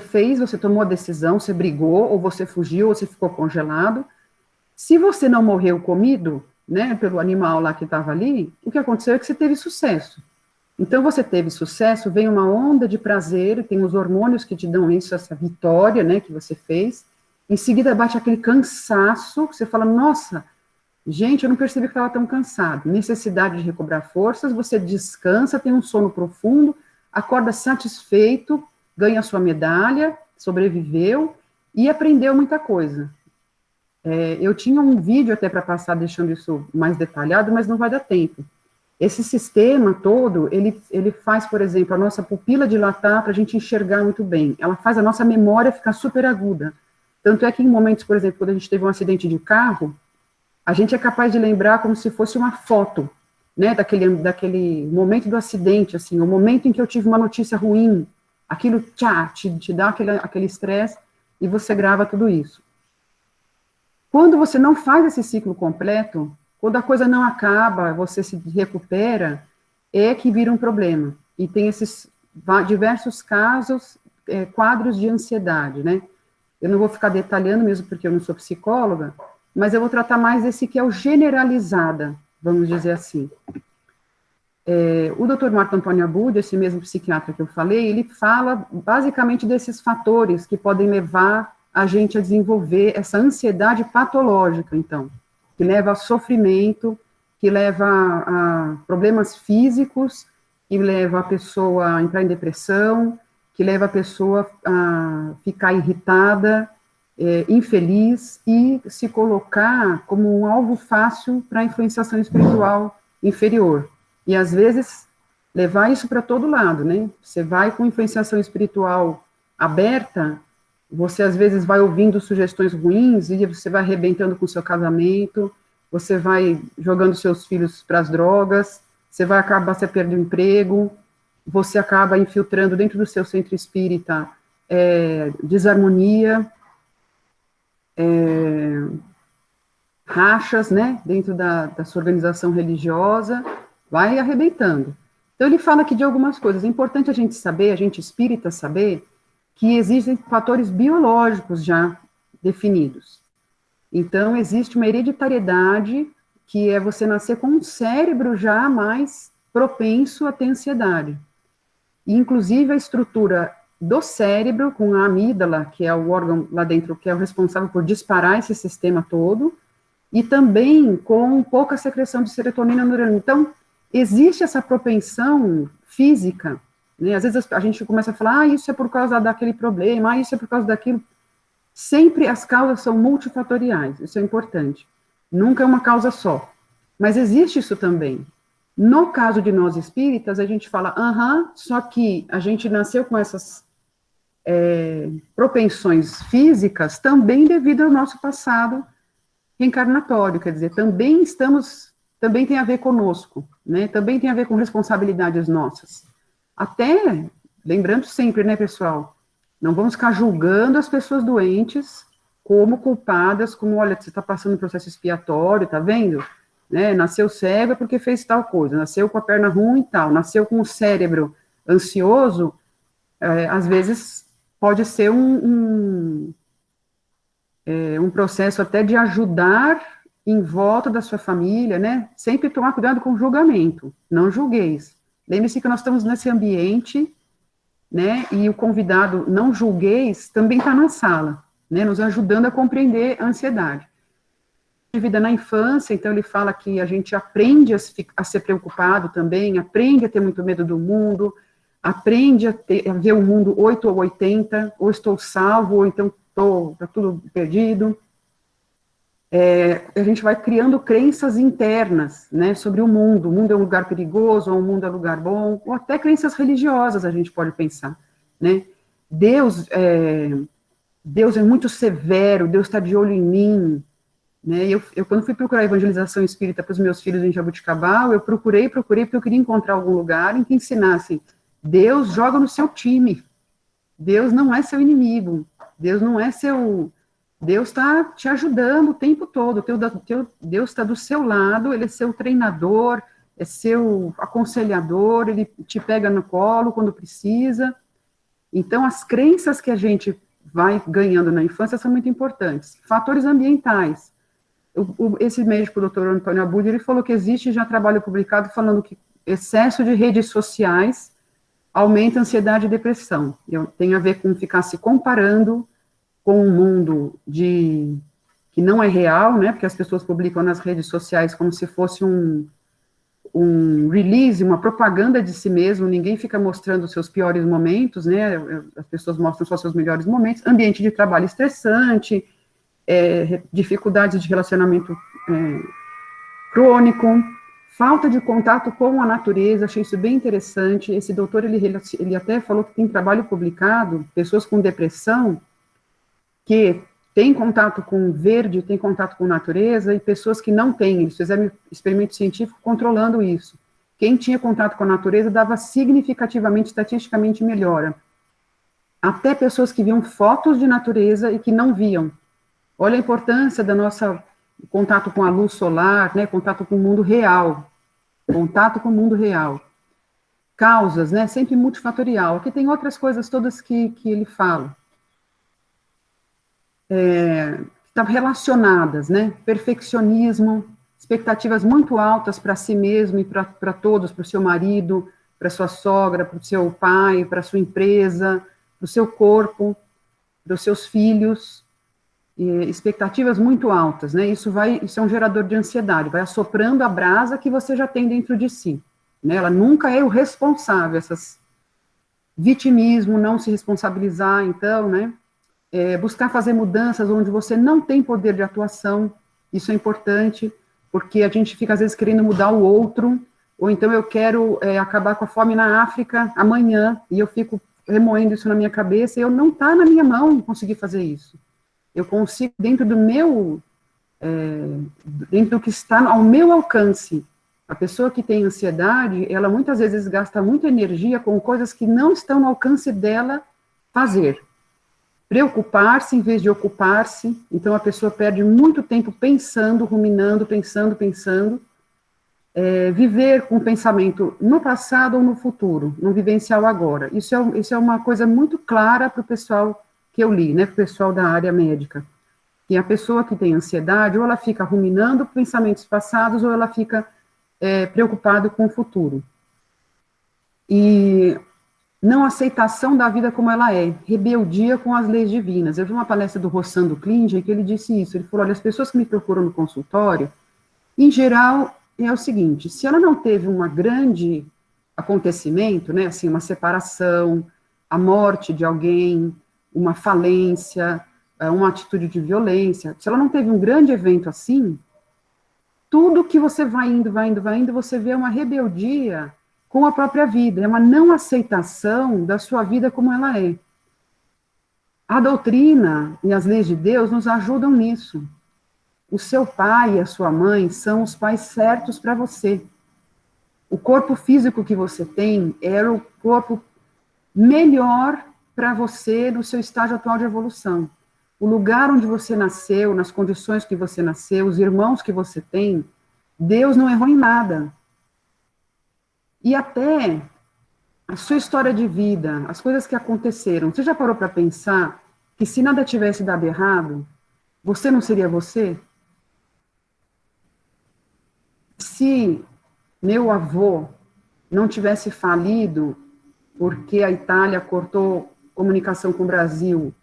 tomou a decisão, você brigou, ou você fugiu, ou você ficou congelado. Se você não morreu comido, né, pelo animal lá que estava ali, o que aconteceu é que você teve sucesso. Então, você teve sucesso, vem uma onda de prazer, tem os hormônios que te dão isso, essa vitória, né, que você fez. Em seguida, bate aquele cansaço, que você fala, nossa, gente, eu não percebi que estava tão cansado. Necessidade de recobrar forças, você descansa, tem um sono profundo, acorda satisfeito, ganha a sua medalha, sobreviveu e aprendeu muita coisa. Eu tinha um vídeo até para passar, deixando isso mais detalhado, mas não vai dar tempo. Esse sistema todo, ele faz, por exemplo, a nossa pupila dilatar para a gente enxergar muito bem. Ela faz a nossa memória ficar super aguda. Tanto é que em momentos, por exemplo, quando a gente teve um acidente de carro, a gente é capaz de lembrar como se fosse uma foto, né, daquele momento do acidente, assim, o momento em que eu tive uma notícia ruim, aquilo, te dá aquele estresse, e você grava tudo isso. Quando você não faz esse ciclo completo, quando a coisa não acaba, você se recupera, é que vira um problema. E tem esses diversos casos, quadros de ansiedade, né? Eu não vou ficar detalhando mesmo porque eu não sou psicóloga, mas eu vou tratar mais desse que é o generalizada, vamos dizer assim. O Dr. Marco Antônio Abud, esse mesmo psiquiatra que eu falei, ele fala basicamente desses fatores que podem levar a gente a desenvolver essa ansiedade patológica, então, que leva a sofrimento, que leva a problemas físicos, que leva a pessoa a entrar em depressão, que leva a pessoa a ficar irritada, infeliz e se colocar como um alvo fácil para a influenciação espiritual inferior. E, às vezes, levar isso para todo lado, né? Você vai com influenciação espiritual aberta, você, às vezes, vai ouvindo sugestões ruins e você vai arrebentando com o seu casamento, você vai jogando seus filhos para as drogas, você vai acabar se perdendo emprego, você acaba infiltrando dentro do seu centro espírita desarmonia, rachas, né, dentro da sua organização religiosa, vai arrebentando. Então, ele fala aqui de algumas coisas. É importante a gente saber, a gente espírita saber, que existem fatores biológicos já definidos. Então, existe uma hereditariedade, que é você nascer com um cérebro já mais propenso a ter ansiedade. E, inclusive, a estrutura do cérebro, com a amígdala, que é o órgão lá dentro, que é o responsável por disparar esse sistema todo, e também com pouca secreção de serotonina no neurônio. Então, existe essa propensão física, né? Às vezes a gente começa a falar, isso é por causa daquele problema, isso é por causa daquilo. Sempre as causas são multifatoriais, isso é importante. Nunca é uma causa só. Mas existe isso também. No caso de nós espíritas, a gente fala, só que a gente nasceu com essas propensões físicas também devido ao nosso passado reencarnatório, quer dizer, também tem a ver conosco, né? Também tem a ver com responsabilidades nossas. Até, lembrando sempre, né, pessoal, não vamos ficar julgando as pessoas doentes como culpadas, como, olha, você está passando um processo expiatório, tá vendo? Né? Nasceu cego porque fez tal coisa, nasceu com a perna ruim e tal, nasceu com o cérebro ansioso, às vezes pode ser um processo até de ajudar em volta da sua família, né? Sempre tomar cuidado com o julgamento, não julgueis. Lembre-se que nós estamos nesse ambiente, né? E o convidado, não julgueis, também está na sala, né? Nos ajudando a compreender a ansiedade. Vida na infância, então ele fala que a gente aprende a ser preocupado também, aprende a ter muito medo do mundo, aprende a ver o mundo 8 ou 80, ou estou salvo, ou então está tudo perdido. a gente vai criando crenças internas, né, sobre o mundo é um lugar perigoso, ou o mundo é um lugar bom, ou até crenças religiosas a gente pode pensar, né, Deus Deus é muito severo, Deus está de olho em mim, né, eu quando fui procurar evangelização espírita para os meus filhos em Jabuticabal, eu procurei, porque eu queria encontrar algum lugar em que ensinassem, Deus joga no seu time, Deus não é seu inimigo, Deus não é seu... Deus está te ajudando o tempo todo, Deus está do seu lado, ele é seu treinador, é seu aconselhador, ele te pega no colo quando precisa. Então, as crenças que a gente vai ganhando na infância são muito importantes. Fatores ambientais. Esse médico, o doutor Antônio Abud, ele falou que existe já trabalho publicado falando que excesso de redes sociais aumenta a ansiedade e depressão. Tem a ver com ficar se comparando com um mundo que não é real, né, porque as pessoas publicam nas redes sociais como se fosse um release, uma propaganda de si mesmo, ninguém fica mostrando os seus piores momentos, né, as pessoas mostram só seus melhores momentos, ambiente de trabalho estressante, dificuldades de relacionamento crônico, falta de contato com a natureza, achei isso bem interessante, esse doutor, ele até falou que tem trabalho publicado, pessoas com depressão, que têm contato com o verde, têm contato com a natureza, e pessoas que não têm, eles fizeram um experimento científico controlando isso. Quem tinha contato com a natureza dava significativamente, estatisticamente, melhora. Até pessoas que viam fotos de natureza e que não viam. Olha a importância da nossa contato com a luz solar, né, contato com o mundo real. Contato com o mundo real. Causas, né, sempre multifatorial. Aqui tem outras coisas todas que ele fala. Estão relacionadas, né? Perfeccionismo, expectativas muito altas para si mesmo e para todos, para o seu marido, para sua sogra, para o seu pai, para a sua empresa, para o seu corpo, para os seus filhos, expectativas muito altas, né? Isso é um gerador de ansiedade, vai assoprando a brasa que você já tem dentro de si, né? Ela nunca é o responsável, vitimismo, não se responsabilizar, então, né? Buscar fazer mudanças onde você não tem poder de atuação, isso é importante, porque a gente fica, às vezes, querendo mudar o outro, ou então eu quero acabar com a fome na África amanhã, e eu fico remoendo isso na minha cabeça, e eu não está na minha mão conseguir fazer isso. Eu consigo, dentro do que está ao meu alcance. A pessoa que tem ansiedade, ela muitas vezes gasta muita energia com coisas que não estão no alcance dela fazer. Preocupar-se em vez de ocupar-se, então a pessoa perde muito tempo pensando, ruminando, pensando, viver com pensamento no passado ou no futuro, não vivenciar o agora. Isso é uma coisa muito clara para o pessoal que eu li, né, para o pessoal da área médica. E a pessoa que tem ansiedade, ou ela fica ruminando pensamentos passados, ou ela fica preocupada com o futuro. E não aceitação da vida como ela é, rebeldia com as leis divinas. Eu vi uma palestra do Rossando Klinger que ele disse isso, ele falou, olha, as pessoas que me procuram no consultório, em geral, é o seguinte, se ela não teve um grande acontecimento, né, assim, uma separação, a morte de alguém, uma falência, uma atitude de violência, se ela não teve um grande evento assim, tudo que você vai indo, você vê uma rebeldia com a própria vida, é uma não aceitação da sua vida como ela é. A doutrina e as leis de Deus nos ajudam nisso. O seu pai e a sua mãe são os pais certos para você. O corpo físico que você tem era o corpo melhor para você no seu estágio atual de evolução. O lugar onde você nasceu, nas condições que você nasceu, os irmãos que você tem, Deus não errou em nada. E até a sua história de vida, as coisas que aconteceram, você já parou para pensar que se nada tivesse dado errado, você não seria você? Se meu avô não tivesse falido porque a Itália cortou comunicação com o Brasil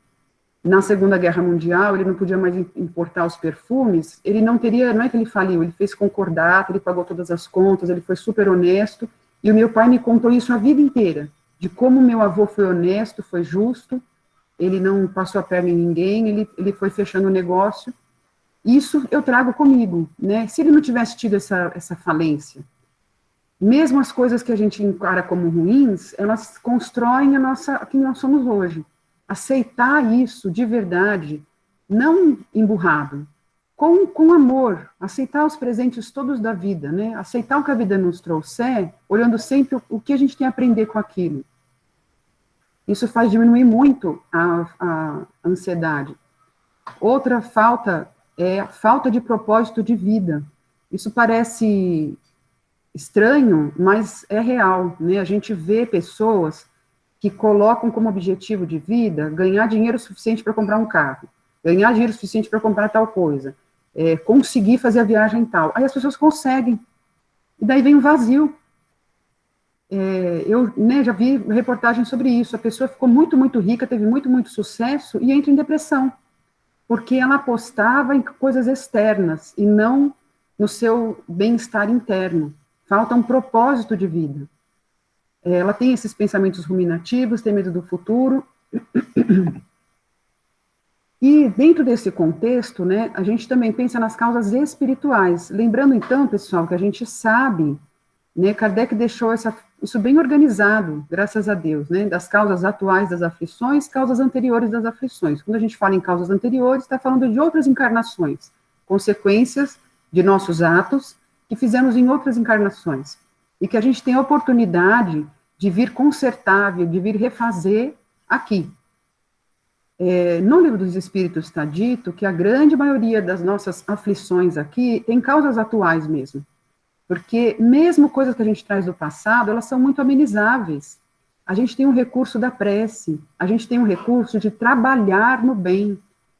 na Segunda Guerra Mundial, ele não podia mais importar os perfumes, ele não teria, não é que ele faliu, ele fez concordata, ele pagou todas as contas, ele foi super honesto, e o meu pai me contou isso a vida inteira, de como meu avô foi honesto, foi justo, ele não passou a perna em ninguém, ele foi fechando o negócio, Isso eu trago comigo, né? Se ele não tivesse tido essa falência, mesmo as coisas que a gente encara como ruins, elas constroem quem nós somos hoje. Aceitar isso de verdade, não emburrado, com amor, aceitar os presentes todos da vida, né? Aceitar o que a vida nos trouxer, olhando sempre o que a gente tem a aprender com aquilo. Isso faz diminuir muito a ansiedade. Outra falta é a falta de propósito de vida. Isso parece estranho, mas é real, né? A gente vê pessoas que colocam como objetivo de vida ganhar dinheiro suficiente para comprar um carro, ganhar dinheiro suficiente para comprar tal coisa, conseguir fazer a viagem tal. Aí as pessoas conseguem, e daí vem um vazio. Eu, né, já vi reportagens sobre isso, a pessoa ficou muito, muito rica, teve muito, muito sucesso e entra em depressão, porque ela apostava em coisas externas e não no seu bem-estar interno. Falta um propósito de vida. Ela tem esses pensamentos ruminativos, tem medo do futuro. E dentro desse contexto, né, a gente também pensa nas causas espirituais. Lembrando então, pessoal, que a gente sabe, né, Kardec deixou isso bem organizado, graças a Deus, né, das causas atuais das aflições, causas anteriores das aflições. Quando a gente fala em causas anteriores, está falando de outras encarnações, consequências de nossos atos que fizemos em outras encarnações, e que a gente tem a oportunidade de vir consertar, de vir refazer aqui. No Livro dos Espíritos está dito que a grande maioria das nossas aflições aqui tem causas atuais mesmo, porque mesmo coisas que a gente traz do passado, elas são muito amenizáveis. A gente tem um recurso da prece, a gente tem um recurso de trabalhar no bem,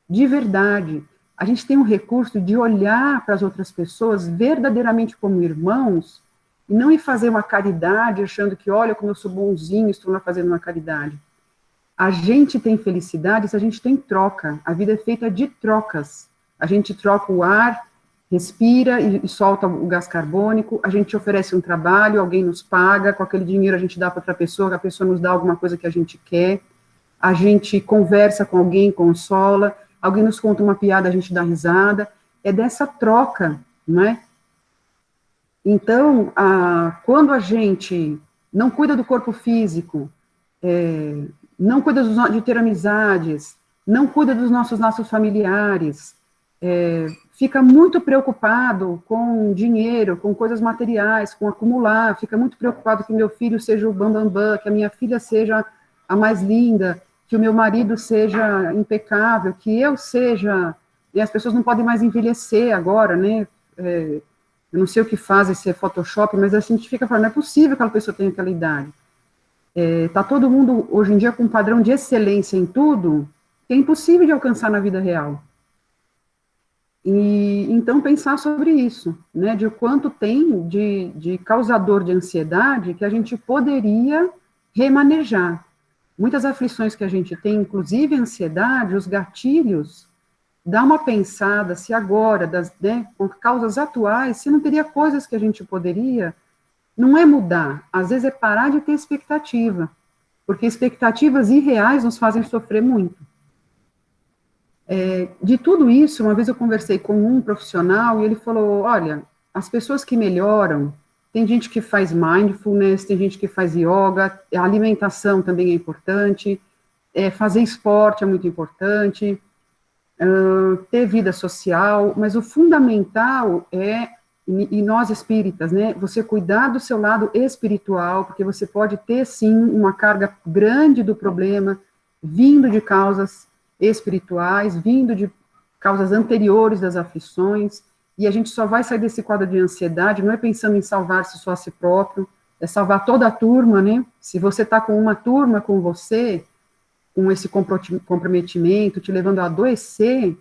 de verdade. A gente tem um recurso de olhar para as outras pessoas verdadeiramente como irmãos, e não ir fazer uma caridade achando que, olha, como eu sou bonzinho, estou lá fazendo uma caridade. A gente tem felicidade se a gente tem troca. A vida é feita de trocas. A gente troca o ar, respira e solta o gás carbônico, a gente oferece um trabalho, alguém nos paga, com aquele dinheiro a gente dá para outra pessoa, a pessoa nos dá alguma coisa que a gente quer, a gente conversa com alguém, consola, alguém nos conta uma piada, a gente dá risada, é dessa troca, não é? Então, quando a gente não cuida do corpo físico, não cuida de ter amizades, não cuida dos nossos laços familiares, fica muito preocupado com dinheiro, com coisas materiais, com acumular, fica muito preocupado que meu filho seja o bambambam, que a minha filha seja a mais linda, que o meu marido seja impecável, que eu seja... E as pessoas não podem mais envelhecer agora, né? Eu não sei o que faz esse Photoshop, mas a gente fica falando, não é possível que aquela pessoa tenha aquela idade. Está todo mundo, hoje em dia, com um padrão de excelência em tudo, que é impossível de alcançar na vida real. E, então, pensar sobre isso, né, de quanto tem de causador de ansiedade que a gente poderia remanejar. Muitas aflições que a gente tem, inclusive a ansiedade, os gatilhos, dá uma pensada se agora, né, com causas atuais, se não teria coisas que a gente poderia, não é mudar, às vezes é parar de ter expectativa, porque expectativas irreais nos fazem sofrer muito. De tudo isso, uma vez eu conversei com um profissional e ele falou, olha, as pessoas que melhoram, tem gente que faz mindfulness, tem gente que faz yoga, a alimentação também é importante, fazer esporte é muito importante, ter vida social, mas o fundamental e nós espíritas, né, você cuidar do seu lado espiritual, porque você pode ter, sim, uma carga grande do problema, vindo de causas espirituais, vindo de causas anteriores das aflições, e a gente só vai sair desse quadro de ansiedade, não é pensando em salvar-se só a si próprio, é salvar toda a turma, né? Se você está com uma turma com você, com esse comprometimento, te levando a adoecer,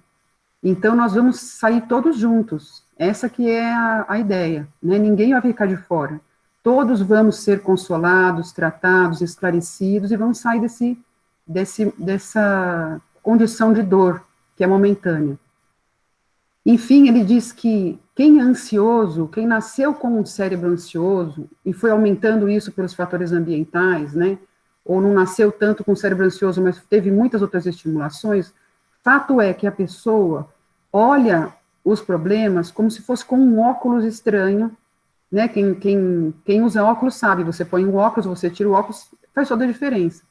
então nós vamos sair todos juntos. Essa que é a ideia, né? Ninguém vai ficar de fora. Todos vamos ser consolados, tratados, esclarecidos, e vamos sair dessa condição de dor, que é momentânea. Enfim, ele diz que quem é ansioso, quem nasceu com um cérebro ansioso, e foi aumentando isso pelos fatores ambientais, né, ou não nasceu tanto com o cérebro ansioso, mas teve muitas outras estimulações, fato é que a pessoa olha os problemas como se fosse com um óculos estranho, né? Quem usa óculos sabe, você põe o óculos, você tira o óculos, faz toda a diferença.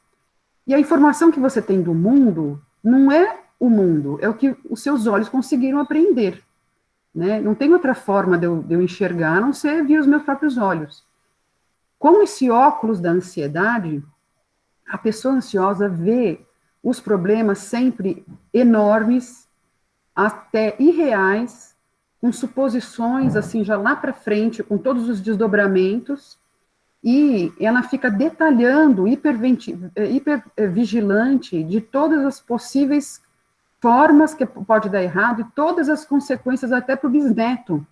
E a informação que você tem do mundo não é o mundo, é o que os seus olhos conseguiram aprender, né? Não tem outra forma de eu enxergar, a não ser via os meus próprios olhos. Com esse óculos da ansiedade, a pessoa ansiosa vê os problemas sempre enormes, até irreais, com suposições, assim, já lá para frente, com todos os desdobramentos, e ela fica detalhando, hipervigilante de todas as possíveis formas que pode dar errado, e todas as consequências até para o bisneto,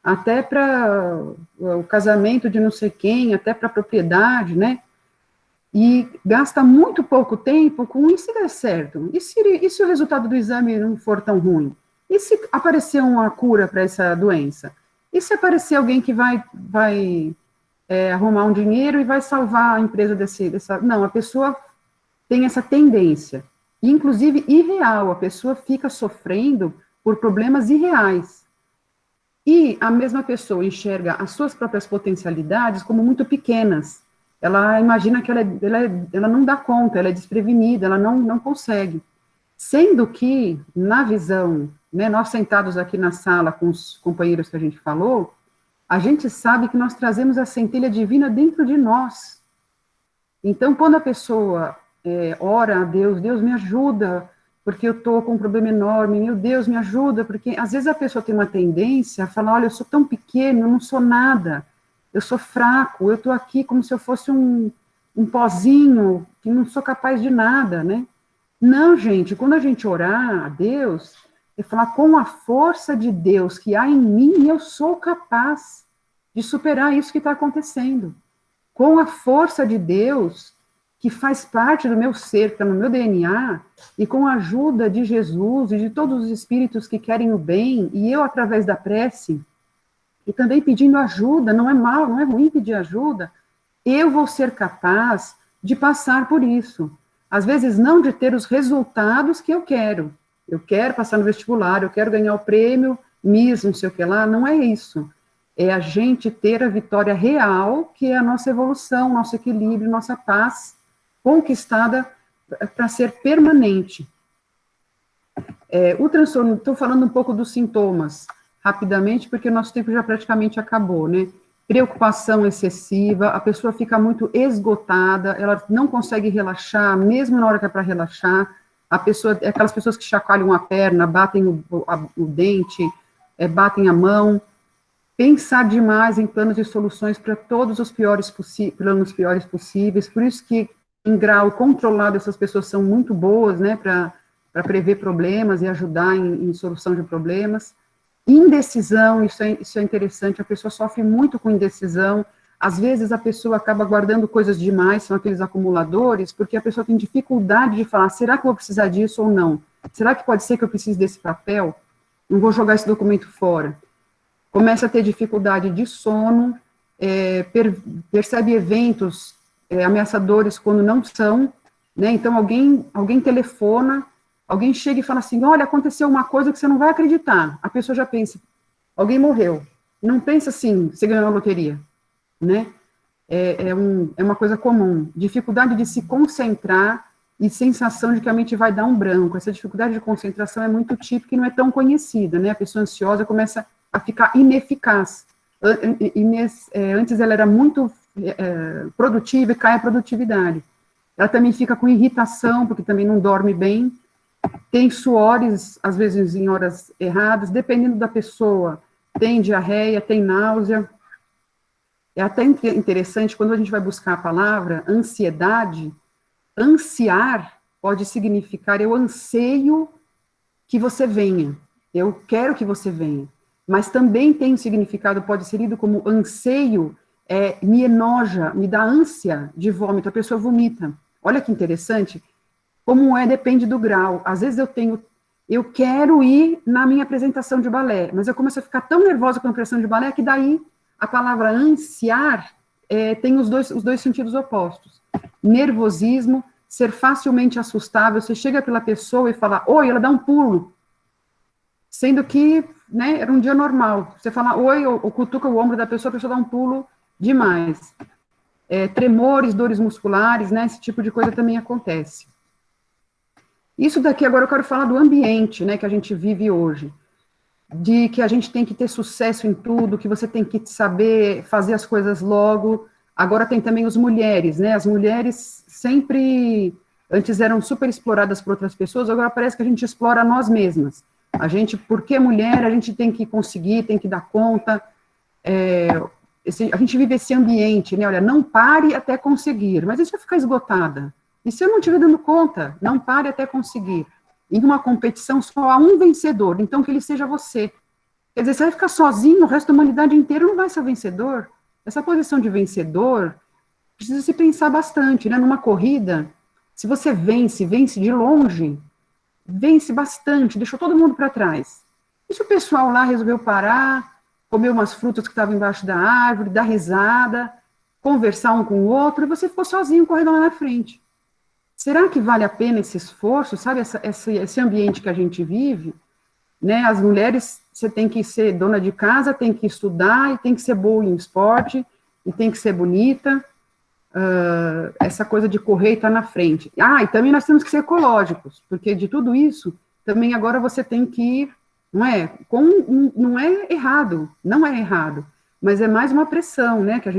até para o casamento de não sei quem, até para a propriedade, né? E gasta muito pouco tempo com isso der certo. E se o resultado do exame não for tão ruim? E se aparecer uma cura para essa doença? E se aparecer alguém que vai arrumar um dinheiro e vai salvar a empresa dessa... Não, a pessoa tem essa tendência, inclusive irreal, a pessoa fica sofrendo por problemas irreais. E a mesma pessoa enxerga as suas próprias potencialidades como muito pequenas. Ela imagina que ela não dá conta, ela é desprevenida, ela não consegue. Sendo que, na visão, né, nós sentados aqui na sala com os companheiros que a gente falou, a gente sabe que nós trazemos a centelha divina dentro de nós. Então, quando a pessoa ora a Deus, Deus me ajuda, porque eu estou com um problema enorme, meu Deus, me ajuda, porque às vezes a pessoa tem uma tendência a falar, olha, eu sou tão pequeno, eu não sou nada, eu sou fraco, eu estou aqui como se eu fosse um pozinho, que não sou capaz de nada, né? Não, gente, quando a gente orar a Deus, é falar, com a força de Deus que há em mim, eu sou capaz de superar isso que está acontecendo. Com a força de Deus, que faz parte do meu ser, que está no meu DNA, e com a ajuda de Jesus e de todos os espíritos que querem o bem, e eu, através da prece, e também pedindo ajuda, não é mal, não é ruim pedir ajuda, eu vou ser capaz de passar por isso. Às vezes, não de ter os resultados que eu quero passar no vestibular, eu quero ganhar o prêmio, Miss, não sei o que lá, não é isso. É a gente ter a vitória real, que é a nossa evolução, nosso equilíbrio, nossa paz, conquistada para ser permanente. O transtorno, estou falando um pouco dos sintomas, rapidamente, porque o nosso tempo já praticamente acabou, né? Preocupação excessiva, a pessoa fica muito esgotada, ela não consegue relaxar, mesmo na hora que é para relaxar, aquelas pessoas que chacoalham a perna, batem o dente, batem a mão, pensar demais em planos de soluções para todos os planos piores possíveis, por isso que em grau controlado essas pessoas são muito boas, né, para prever problemas e ajudar em solução de problemas. Indecisão, isso é interessante, a pessoa sofre muito com indecisão, às vezes a pessoa acaba guardando coisas demais, são aqueles acumuladores, porque a pessoa tem dificuldade de falar, será que eu vou precisar disso ou não? Será que pode ser que eu precise desse papel? Não vou jogar esse documento fora. Começa a ter dificuldade de sono, percebe eventos ameaçadores quando não são, né? Então alguém telefona, alguém chega e fala assim, olha, aconteceu uma coisa que você não vai acreditar. A pessoa já pensa, alguém morreu. Não pensa assim, você ganhou a loteria, né? É uma coisa comum. Dificuldade de se concentrar e sensação de que a mente vai dar um branco. Essa dificuldade de concentração é muito típica e não é tão conhecida, né? A pessoa ansiosa começa a ficar ineficaz. Antes ela era muito produtiva e cai a produtividade. Ela também fica com irritação, porque também não dorme bem, tem suores, às vezes em horas erradas, dependendo da pessoa, tem diarreia, tem náusea. É até interessante, quando a gente vai buscar a palavra ansiedade, ansiar pode significar eu anseio que você venha, eu quero que você venha, mas também tem um significado, pode ser lido como anseio, me enoja, me dá ânsia de vômito, a pessoa vomita. Olha que interessante, como depende do grau. Às vezes eu quero ir na minha apresentação de balé, mas eu começo a ficar tão nervosa com a apresentação de balé que daí a palavra ansiar tem os dois sentidos opostos. Nervosismo, ser facilmente assustável, você chega pela pessoa e fala, oi, ela dá um pulo. sendo que, né, era um dia normal. Você fala oi, ou cutuca o ombro da pessoa, a pessoa dá um pulo demais. Tremores, dores musculares, né, esse tipo de coisa também acontece. Isso daqui, agora eu quero falar do ambiente, né, que a gente vive hoje, de que a gente tem que ter sucesso em tudo, que você tem que saber fazer as coisas logo. Agora tem também as mulheres, né, as mulheres sempre, antes eram super exploradas por outras pessoas, agora parece que a gente explora nós mesmas. A gente, porque mulher, a gente tem que conseguir, tem que dar conta, a gente vive esse ambiente, né, olha, não pare até conseguir, mas isso vai ficar esgotada. E se eu não estiver dando conta, não pare até conseguir. Em uma competição só há um vencedor, então que ele seja você. Quer dizer, você vai ficar sozinho, o resto da humanidade inteira não vai ser o vencedor. Essa posição de vencedor, precisa se pensar bastante, né? Numa corrida, se você vence de longe, vence bastante, deixou todo mundo para trás. E se o pessoal lá resolveu parar, comer umas frutas que estavam embaixo da árvore, dar risada, conversar um com o outro, e você ficou sozinho correndo lá na frente. Será que vale a pena esse esforço, sabe, esse ambiente que a gente vive, né, as mulheres, você tem que ser dona de casa, tem que estudar, e tem que ser boa em esporte, e tem que ser bonita, essa coisa de correr e estar na frente. E também nós temos que ser ecológicos, porque de tudo isso, também agora você tem que, não é errado, não é errado, mas é mais uma pressão, né, que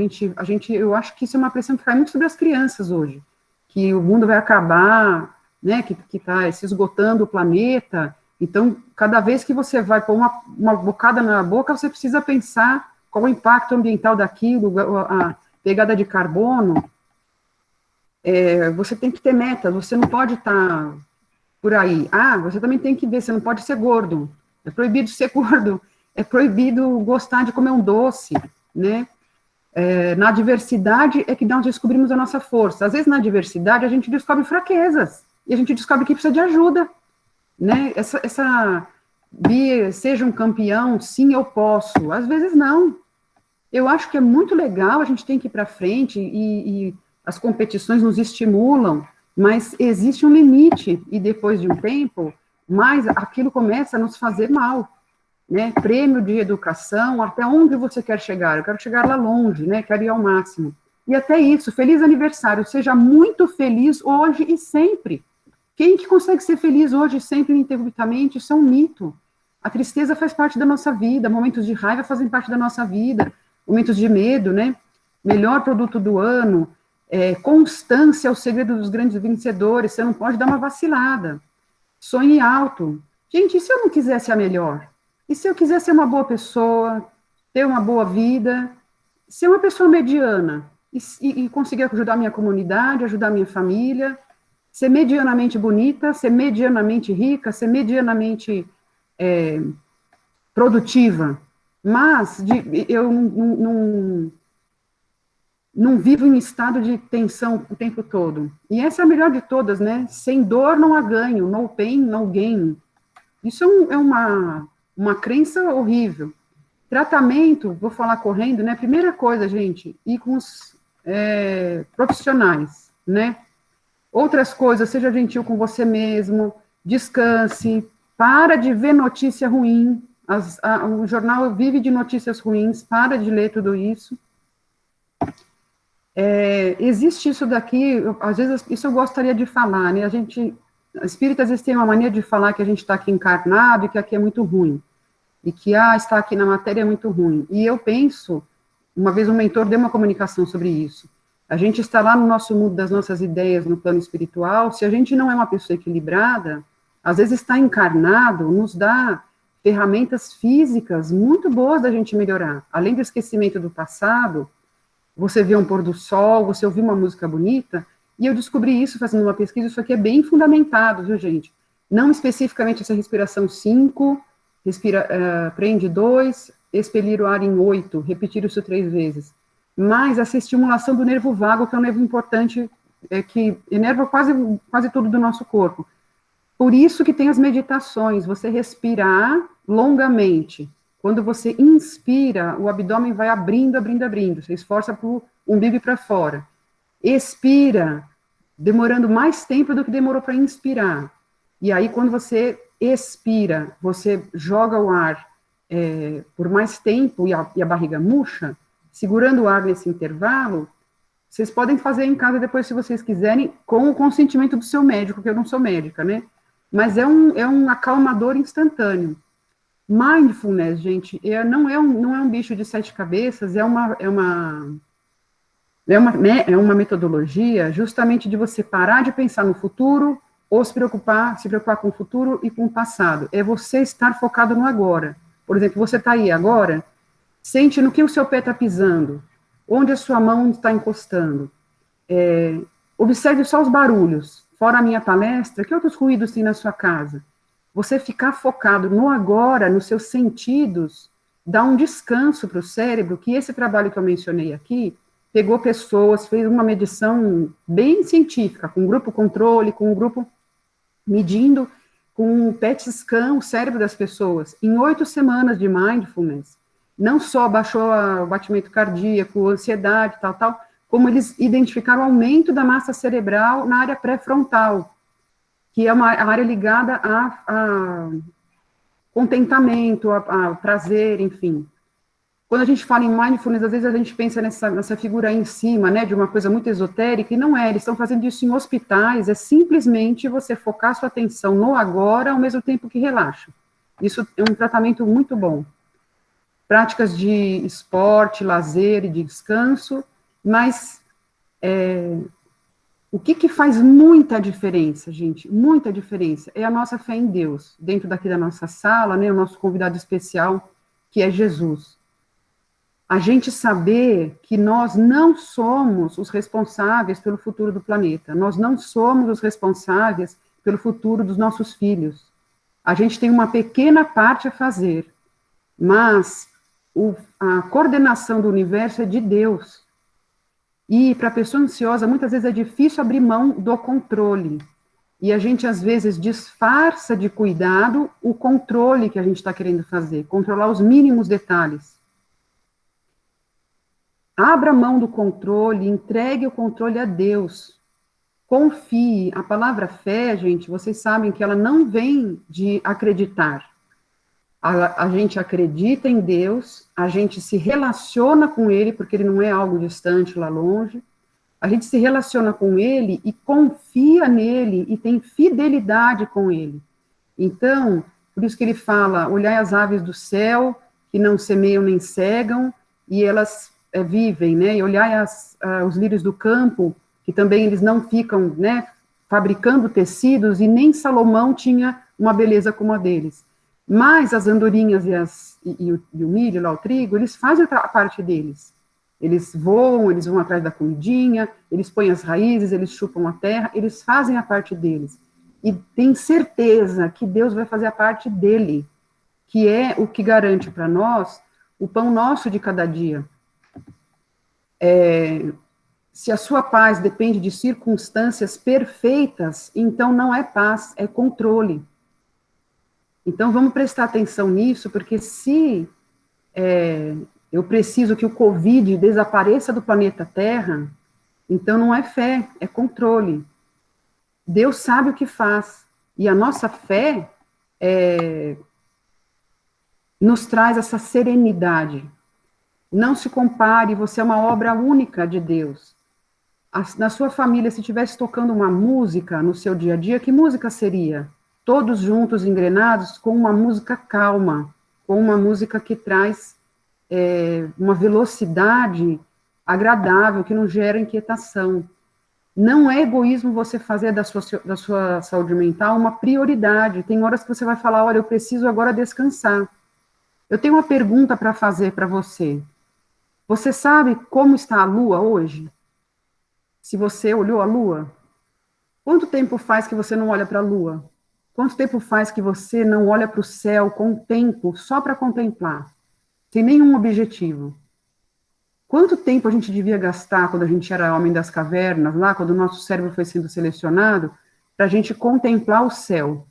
eu acho que isso é uma pressão que cai muito sobre as crianças hoje, que o mundo vai acabar, né, que está se esgotando o planeta, então, cada vez que você vai pôr uma bocada na boca, você precisa pensar qual o impacto ambiental daquilo, a pegada de carbono, você tem que ter metas, você não pode estar por aí. Você também tem que ver, você não pode ser gordo, é proibido ser gordo, é proibido gostar de comer um doce, né? Na diversidade é que nós descobrimos a nossa força. Às vezes, na diversidade, a gente descobre fraquezas, e a gente descobre que precisa de ajuda, né? Seja um campeão, sim, eu posso. Às vezes, não. Eu acho que é muito legal, a gente tem que ir para frente, e as competições nos estimulam, mas existe um limite, e depois de um tempo, mais aquilo começa a nos fazer mal. Né, prêmio de educação, até onde você quer chegar? Eu quero chegar lá longe, né, quero ir ao máximo. E até isso, feliz aniversário, seja muito feliz hoje e sempre. Quem que consegue ser feliz hoje e sempre ininterruptamente? Isso é um mito. A tristeza faz parte da nossa vida, momentos de raiva fazem parte da nossa vida, momentos de medo, né? Melhor produto do ano, constância é o segredo dos grandes vencedores, você não pode dar uma vacilada. Sonhe alto. Gente, e se eu não quiser ser a melhor? E se eu quiser ser uma boa pessoa, ter uma boa vida, ser uma pessoa mediana e conseguir ajudar a minha comunidade, ajudar a minha família, ser medianamente bonita, ser medianamente rica, ser medianamente produtiva, mas eu não vivo em estado de tensão o tempo todo. E essa é a melhor de todas, né? Sem dor não há ganho, no pain, no gain. Isso é uma crença horrível. Tratamento, vou falar correndo, né? Primeira coisa, gente, ir com os profissionais, né? Outras coisas, seja gentil com você mesmo, descanse, para de ver notícia ruim, o jornal vive de notícias ruins, para de ler tudo isso. Existe isso daqui, às vezes, isso eu gostaria de falar, né? Espíritas, às vezes, têm uma mania de falar que a gente está aqui encarnado e que aqui é muito ruim. E que, estar aqui na matéria é muito ruim. E eu penso, uma vez um mentor deu uma comunicação sobre isso. A gente está lá no nosso mundo das nossas ideias, no plano espiritual, se a gente não é uma pessoa equilibrada, às vezes estar encarnado nos dá ferramentas físicas muito boas da gente melhorar. Além do esquecimento do passado, você vê um pôr do sol, você ouvir uma música bonita, e eu descobri isso fazendo uma pesquisa, isso aqui é bem fundamentado, viu, gente? Não especificamente essa respiração 5, prende 2, expelir o ar em 8, repetir isso 3 vezes. Mas essa estimulação do nervo vago, que é um nervo importante, que enerva quase tudo do nosso corpo. Por isso que tem as meditações, você respirar longamente. Quando você inspira, o abdômen vai abrindo, abrindo, abrindo. Você esforça para o umbigo e para fora. Expira, demorando mais tempo do que demorou para inspirar. E aí, quando você expira, você joga o ar por mais tempo e a barriga murcha, segurando o ar nesse intervalo, vocês podem fazer em casa depois, se vocês quiserem, com o consentimento do seu médico, que eu não sou médica, né? Mas é um acalmador instantâneo. Mindfulness, gente, não é um bicho de 7 cabeças, é uma metodologia justamente de você parar de pensar no futuro ou se preocupar com o futuro e com o passado. É você estar focado no agora. Por exemplo, você está aí agora, sente no que o seu pé está pisando, onde a sua mão está encostando. Observe só os barulhos. Fora a minha palestra, que outros ruídos tem na sua casa? Você ficar focado no agora, nos seus sentidos, dá um descanso para o cérebro, que esse trabalho que eu mencionei aqui, pegou pessoas, fez uma medição bem científica, com um grupo controle, com um grupo medindo com um PET scan o cérebro das pessoas. Em 8 semanas de mindfulness, não só baixou o batimento cardíaco, ansiedade, tal, como eles identificaram o aumento da massa cerebral na área pré-frontal, que é uma área ligada a contentamento, a prazer, enfim. Quando a gente fala em mindfulness, às vezes a gente pensa nessa figura aí em cima, né, de uma coisa muito esotérica, e não é, eles estão fazendo isso em hospitais, é simplesmente você focar sua atenção no agora, ao mesmo tempo que relaxa. Isso é um tratamento muito bom. Práticas de esporte, lazer e de descanso, mas o que faz muita diferença, gente, muita diferença, é a nossa fé em Deus, dentro daqui da nossa sala, né, o nosso convidado especial, que é Jesus. A gente saber que nós não somos os responsáveis pelo futuro do planeta, nós não somos os responsáveis pelo futuro dos nossos filhos. A gente tem uma pequena parte a fazer, mas a coordenação do universo é de Deus. E para a pessoa ansiosa, muitas vezes é difícil abrir mão do controle. E a gente, às vezes, disfarça de cuidado o controle que a gente está querendo fazer, controlar os mínimos detalhes. Abra mão do controle, entregue o controle a Deus. Confie. A palavra fé, gente, vocês sabem que ela não vem de acreditar. A gente acredita em Deus, a gente se relaciona com Ele, porque Ele não é algo distante lá longe. A gente se relaciona com Ele e confia nele e tem fidelidade com Ele. Então, por isso que ele fala, olhai as aves do céu, que não semeiam nem cegam, e elas vivem, né, e olhai os lírios do campo, que também eles não ficam, né, fabricando tecidos, e nem Salomão tinha uma beleza como a deles. Mas as andorinhas e o milho, lá o trigo, eles fazem a parte deles. Eles voam atrás da comidinha, eles põem as raízes, eles chupam a terra, eles fazem a parte deles. E tem certeza que Deus vai fazer a parte dele, que é o que garante para nós o pão nosso de cada dia. Se a sua paz depende de circunstâncias perfeitas, então não é paz, é controle. Então vamos prestar atenção nisso, porque se eu preciso que o Covid desapareça do planeta Terra, então não é fé, é controle. Deus sabe o que faz, e a nossa fé nos traz essa serenidade. Não se compare, você é uma obra única de Deus. Na sua família, se estivesse tocando uma música no seu dia a dia, que música seria? Todos juntos, engrenados, com uma música calma, com uma música que traz uma velocidade agradável, que não gera inquietação. Não é egoísmo você fazer da sua saúde mental uma prioridade. Tem horas que você vai falar, olha, eu preciso agora descansar. Eu tenho uma pergunta para fazer para você. Você sabe como está a Lua hoje? Se você olhou a Lua? Quanto tempo faz que você não olha para a Lua? Quanto tempo faz que você não olha para o céu com tempo só para contemplar? Sem nenhum objetivo? Quanto tempo a gente devia gastar quando a gente era homem das cavernas, lá, quando o nosso cérebro foi sendo selecionado, para a gente contemplar o céu?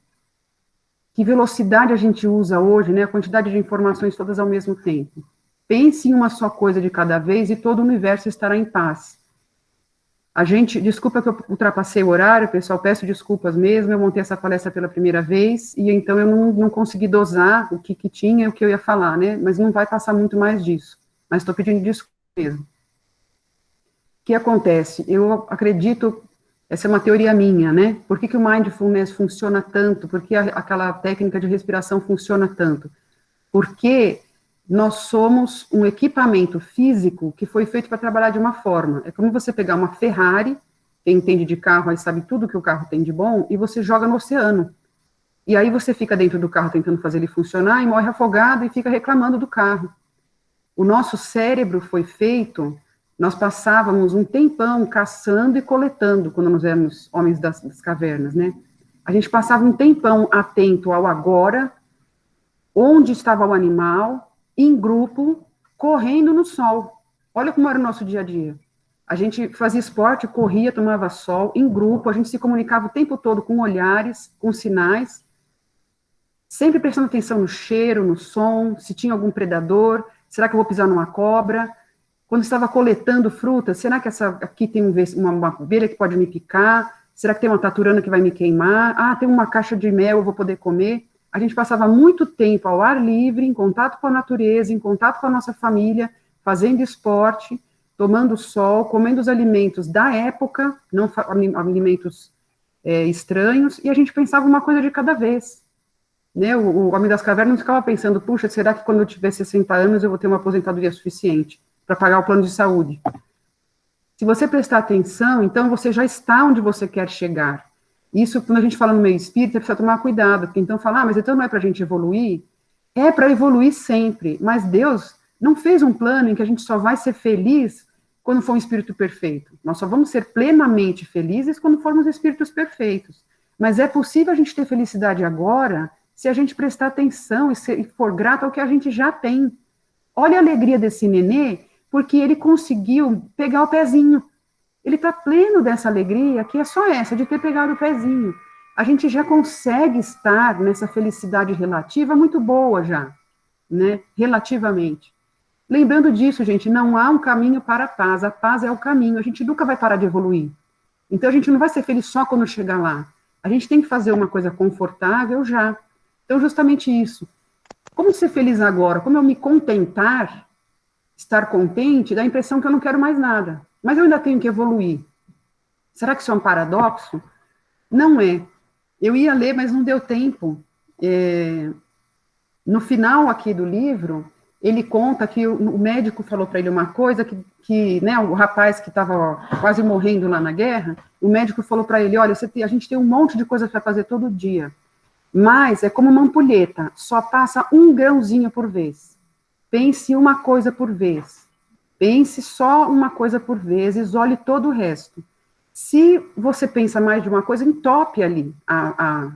Que velocidade a gente usa hoje, né? A quantidade de informações todas ao mesmo tempo. Pense em uma só coisa de cada vez e todo o universo estará em paz. Desculpa que eu ultrapassei o horário, pessoal, peço desculpas mesmo, eu montei essa palestra pela primeira vez, e então eu não consegui dosar o que tinha e o que eu ia falar, né, mas não vai passar muito mais disso, mas estou pedindo desculpa mesmo. O que acontece? Eu acredito, essa é uma teoria minha, né, por que o Mindfulness funciona tanto, por que aquela técnica de respiração funciona tanto? Porque nós somos um equipamento físico que foi feito para trabalhar de uma forma. É como você pegar uma Ferrari, quem entende de carro aí sabe tudo que o carro tem de bom, e você joga no oceano. E aí você fica dentro do carro tentando fazer ele funcionar e morre afogado e fica reclamando do carro. O nosso cérebro foi feito, nós passávamos um tempão caçando e coletando, quando nós éramos homens das cavernas, né? A gente passava um tempão atento ao agora, onde estava o animal, em grupo, correndo no sol. Olha como era o nosso dia a dia. A gente fazia esporte, corria, tomava sol, em grupo, a gente se comunicava o tempo todo com olhares, com sinais, sempre prestando atenção no cheiro, no som, se tinha algum predador, será que eu vou pisar numa cobra? Quando estava coletando frutas, será que aqui tem uma abelha que pode me picar? Será que tem uma taturana que vai me queimar? Ah, tem uma caixa de mel, eu vou poder comer? A gente passava muito tempo ao ar livre, em contato com a natureza, em contato com a nossa família, fazendo esporte, tomando sol, comendo os alimentos da época, não alimentos estranhos, e a gente pensava uma coisa de cada vez. Né? O Homem das Cavernas ficava pensando, puxa, será que quando eu tiver 60 anos eu vou ter uma aposentadoria suficiente para pagar o plano de saúde? Se você prestar atenção, então você já está onde você quer chegar. Isso, quando a gente fala no meio espírita, precisa tomar cuidado, porque então fala, mas então não é para a gente evoluir? É para evoluir sempre, mas Deus não fez um plano em que a gente só vai ser feliz quando for um espírito perfeito. Nós só vamos ser plenamente felizes quando formos espíritos perfeitos. Mas é possível a gente ter felicidade agora se a gente prestar atenção e for grato ao que a gente já tem. Olha a alegria desse nenê, porque ele conseguiu pegar o pezinho. Ele está pleno dessa alegria, que é só essa, de ter pegado o pezinho. A gente já consegue estar nessa felicidade relativa muito boa já, né? Relativamente. Lembrando disso, gente, não há um caminho para a paz é o caminho, a gente nunca vai parar de evoluir. Então a gente não vai ser feliz só quando chegar lá. A gente tem que fazer uma coisa confortável já. Então justamente isso. Como ser feliz agora? Como eu me contentar, estar contente, dá a impressão que eu não quero mais nada. Mas eu ainda tenho que evoluir. Será que isso é um paradoxo? Não é. Eu ia ler, mas não deu tempo. No final aqui do livro, ele conta que o médico falou para ele uma coisa que né, o rapaz que estava quase morrendo lá na guerra, o médico falou para ele, olha, a gente tem um monte de coisa para fazer todo dia, mas é como uma ampulheta, só passa um grãozinho por vez. Pense uma coisa por vez. Pense só uma coisa por vez, isole todo o resto. Se você pensa mais de uma coisa, entope ali a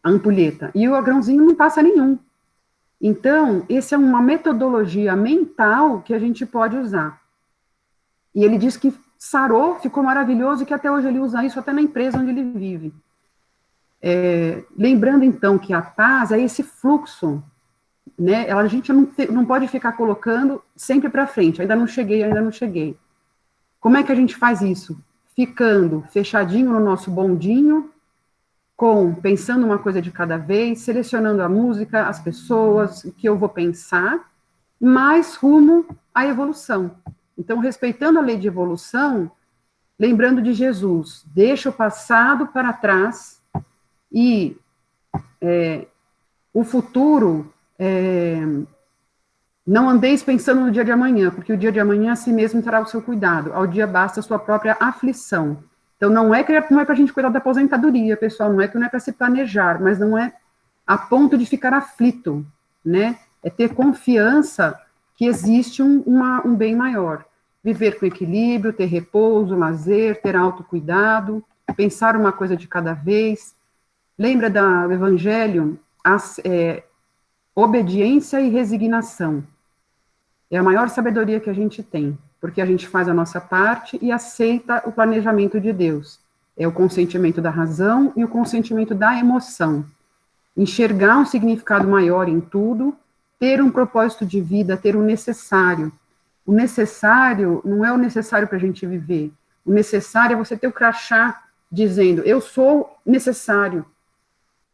ampulheta, e o grãozinho não passa nenhum. Então, essa é uma metodologia mental que a gente pode usar. E ele diz que sarou, ficou maravilhoso, e que até hoje ele usa isso até na empresa onde ele vive. Lembrando, então, que a paz é esse fluxo, né? A gente não pode ficar colocando sempre para frente, ainda não cheguei. Como é que a gente faz isso? Ficando fechadinho no nosso bondinho, pensando uma coisa de cada vez, selecionando a música, as pessoas, o que eu vou pensar, mais rumo à evolução. Então, respeitando a lei de evolução, lembrando de Jesus, deixa o passado para trás e o futuro, não andeis pensando no dia de amanhã, porque o dia de amanhã a si mesmo terá o seu cuidado, ao dia basta a sua própria aflição. Então, não é para a gente cuidar da aposentadoria, pessoal, não é para se planejar, mas não é a ponto de ficar aflito, né? É ter confiança que existe um bem maior. Viver com equilíbrio, ter repouso, lazer, ter autocuidado, pensar uma coisa de cada vez. Lembra do Evangelho? Obediência e resignação. É a maior sabedoria que a gente tem, porque a gente faz a nossa parte e aceita o planejamento de Deus. É o consentimento da razão e o consentimento da emoção. Enxergar um significado maior em tudo, ter um propósito de vida, ter o necessário. O necessário não é o necessário para a gente viver. O necessário é você ter o crachá dizendo, eu sou necessário.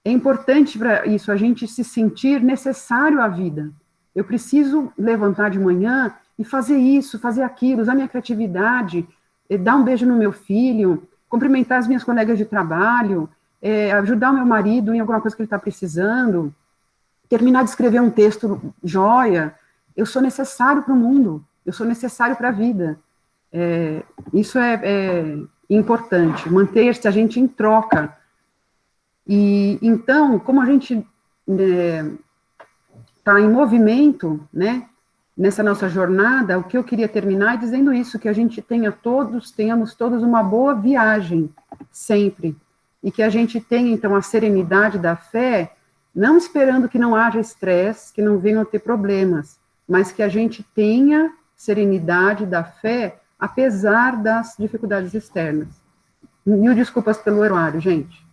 É importante para isso, a gente se sentir necessário à vida. Eu preciso levantar de manhã e fazer isso, fazer aquilo, usar minha criatividade, dar um beijo no meu filho, cumprimentar as minhas colegas de trabalho, ajudar o meu marido em alguma coisa que ele está precisando, terminar de escrever um texto joia. Eu sou necessário para o mundo, eu sou necessário para a vida. Isso é importante, manter-se a gente em troca. E, então, como a gente está em movimento, né, nessa nossa jornada, o que eu queria terminar é dizendo isso, que a gente tenhamos todos uma boa viagem, sempre, e que a gente tenha, então, a serenidade da fé, não esperando que não haja estresse, que não venham a ter problemas, mas que a gente tenha serenidade da fé, apesar das dificuldades externas. Mil desculpas pelo horário, gente.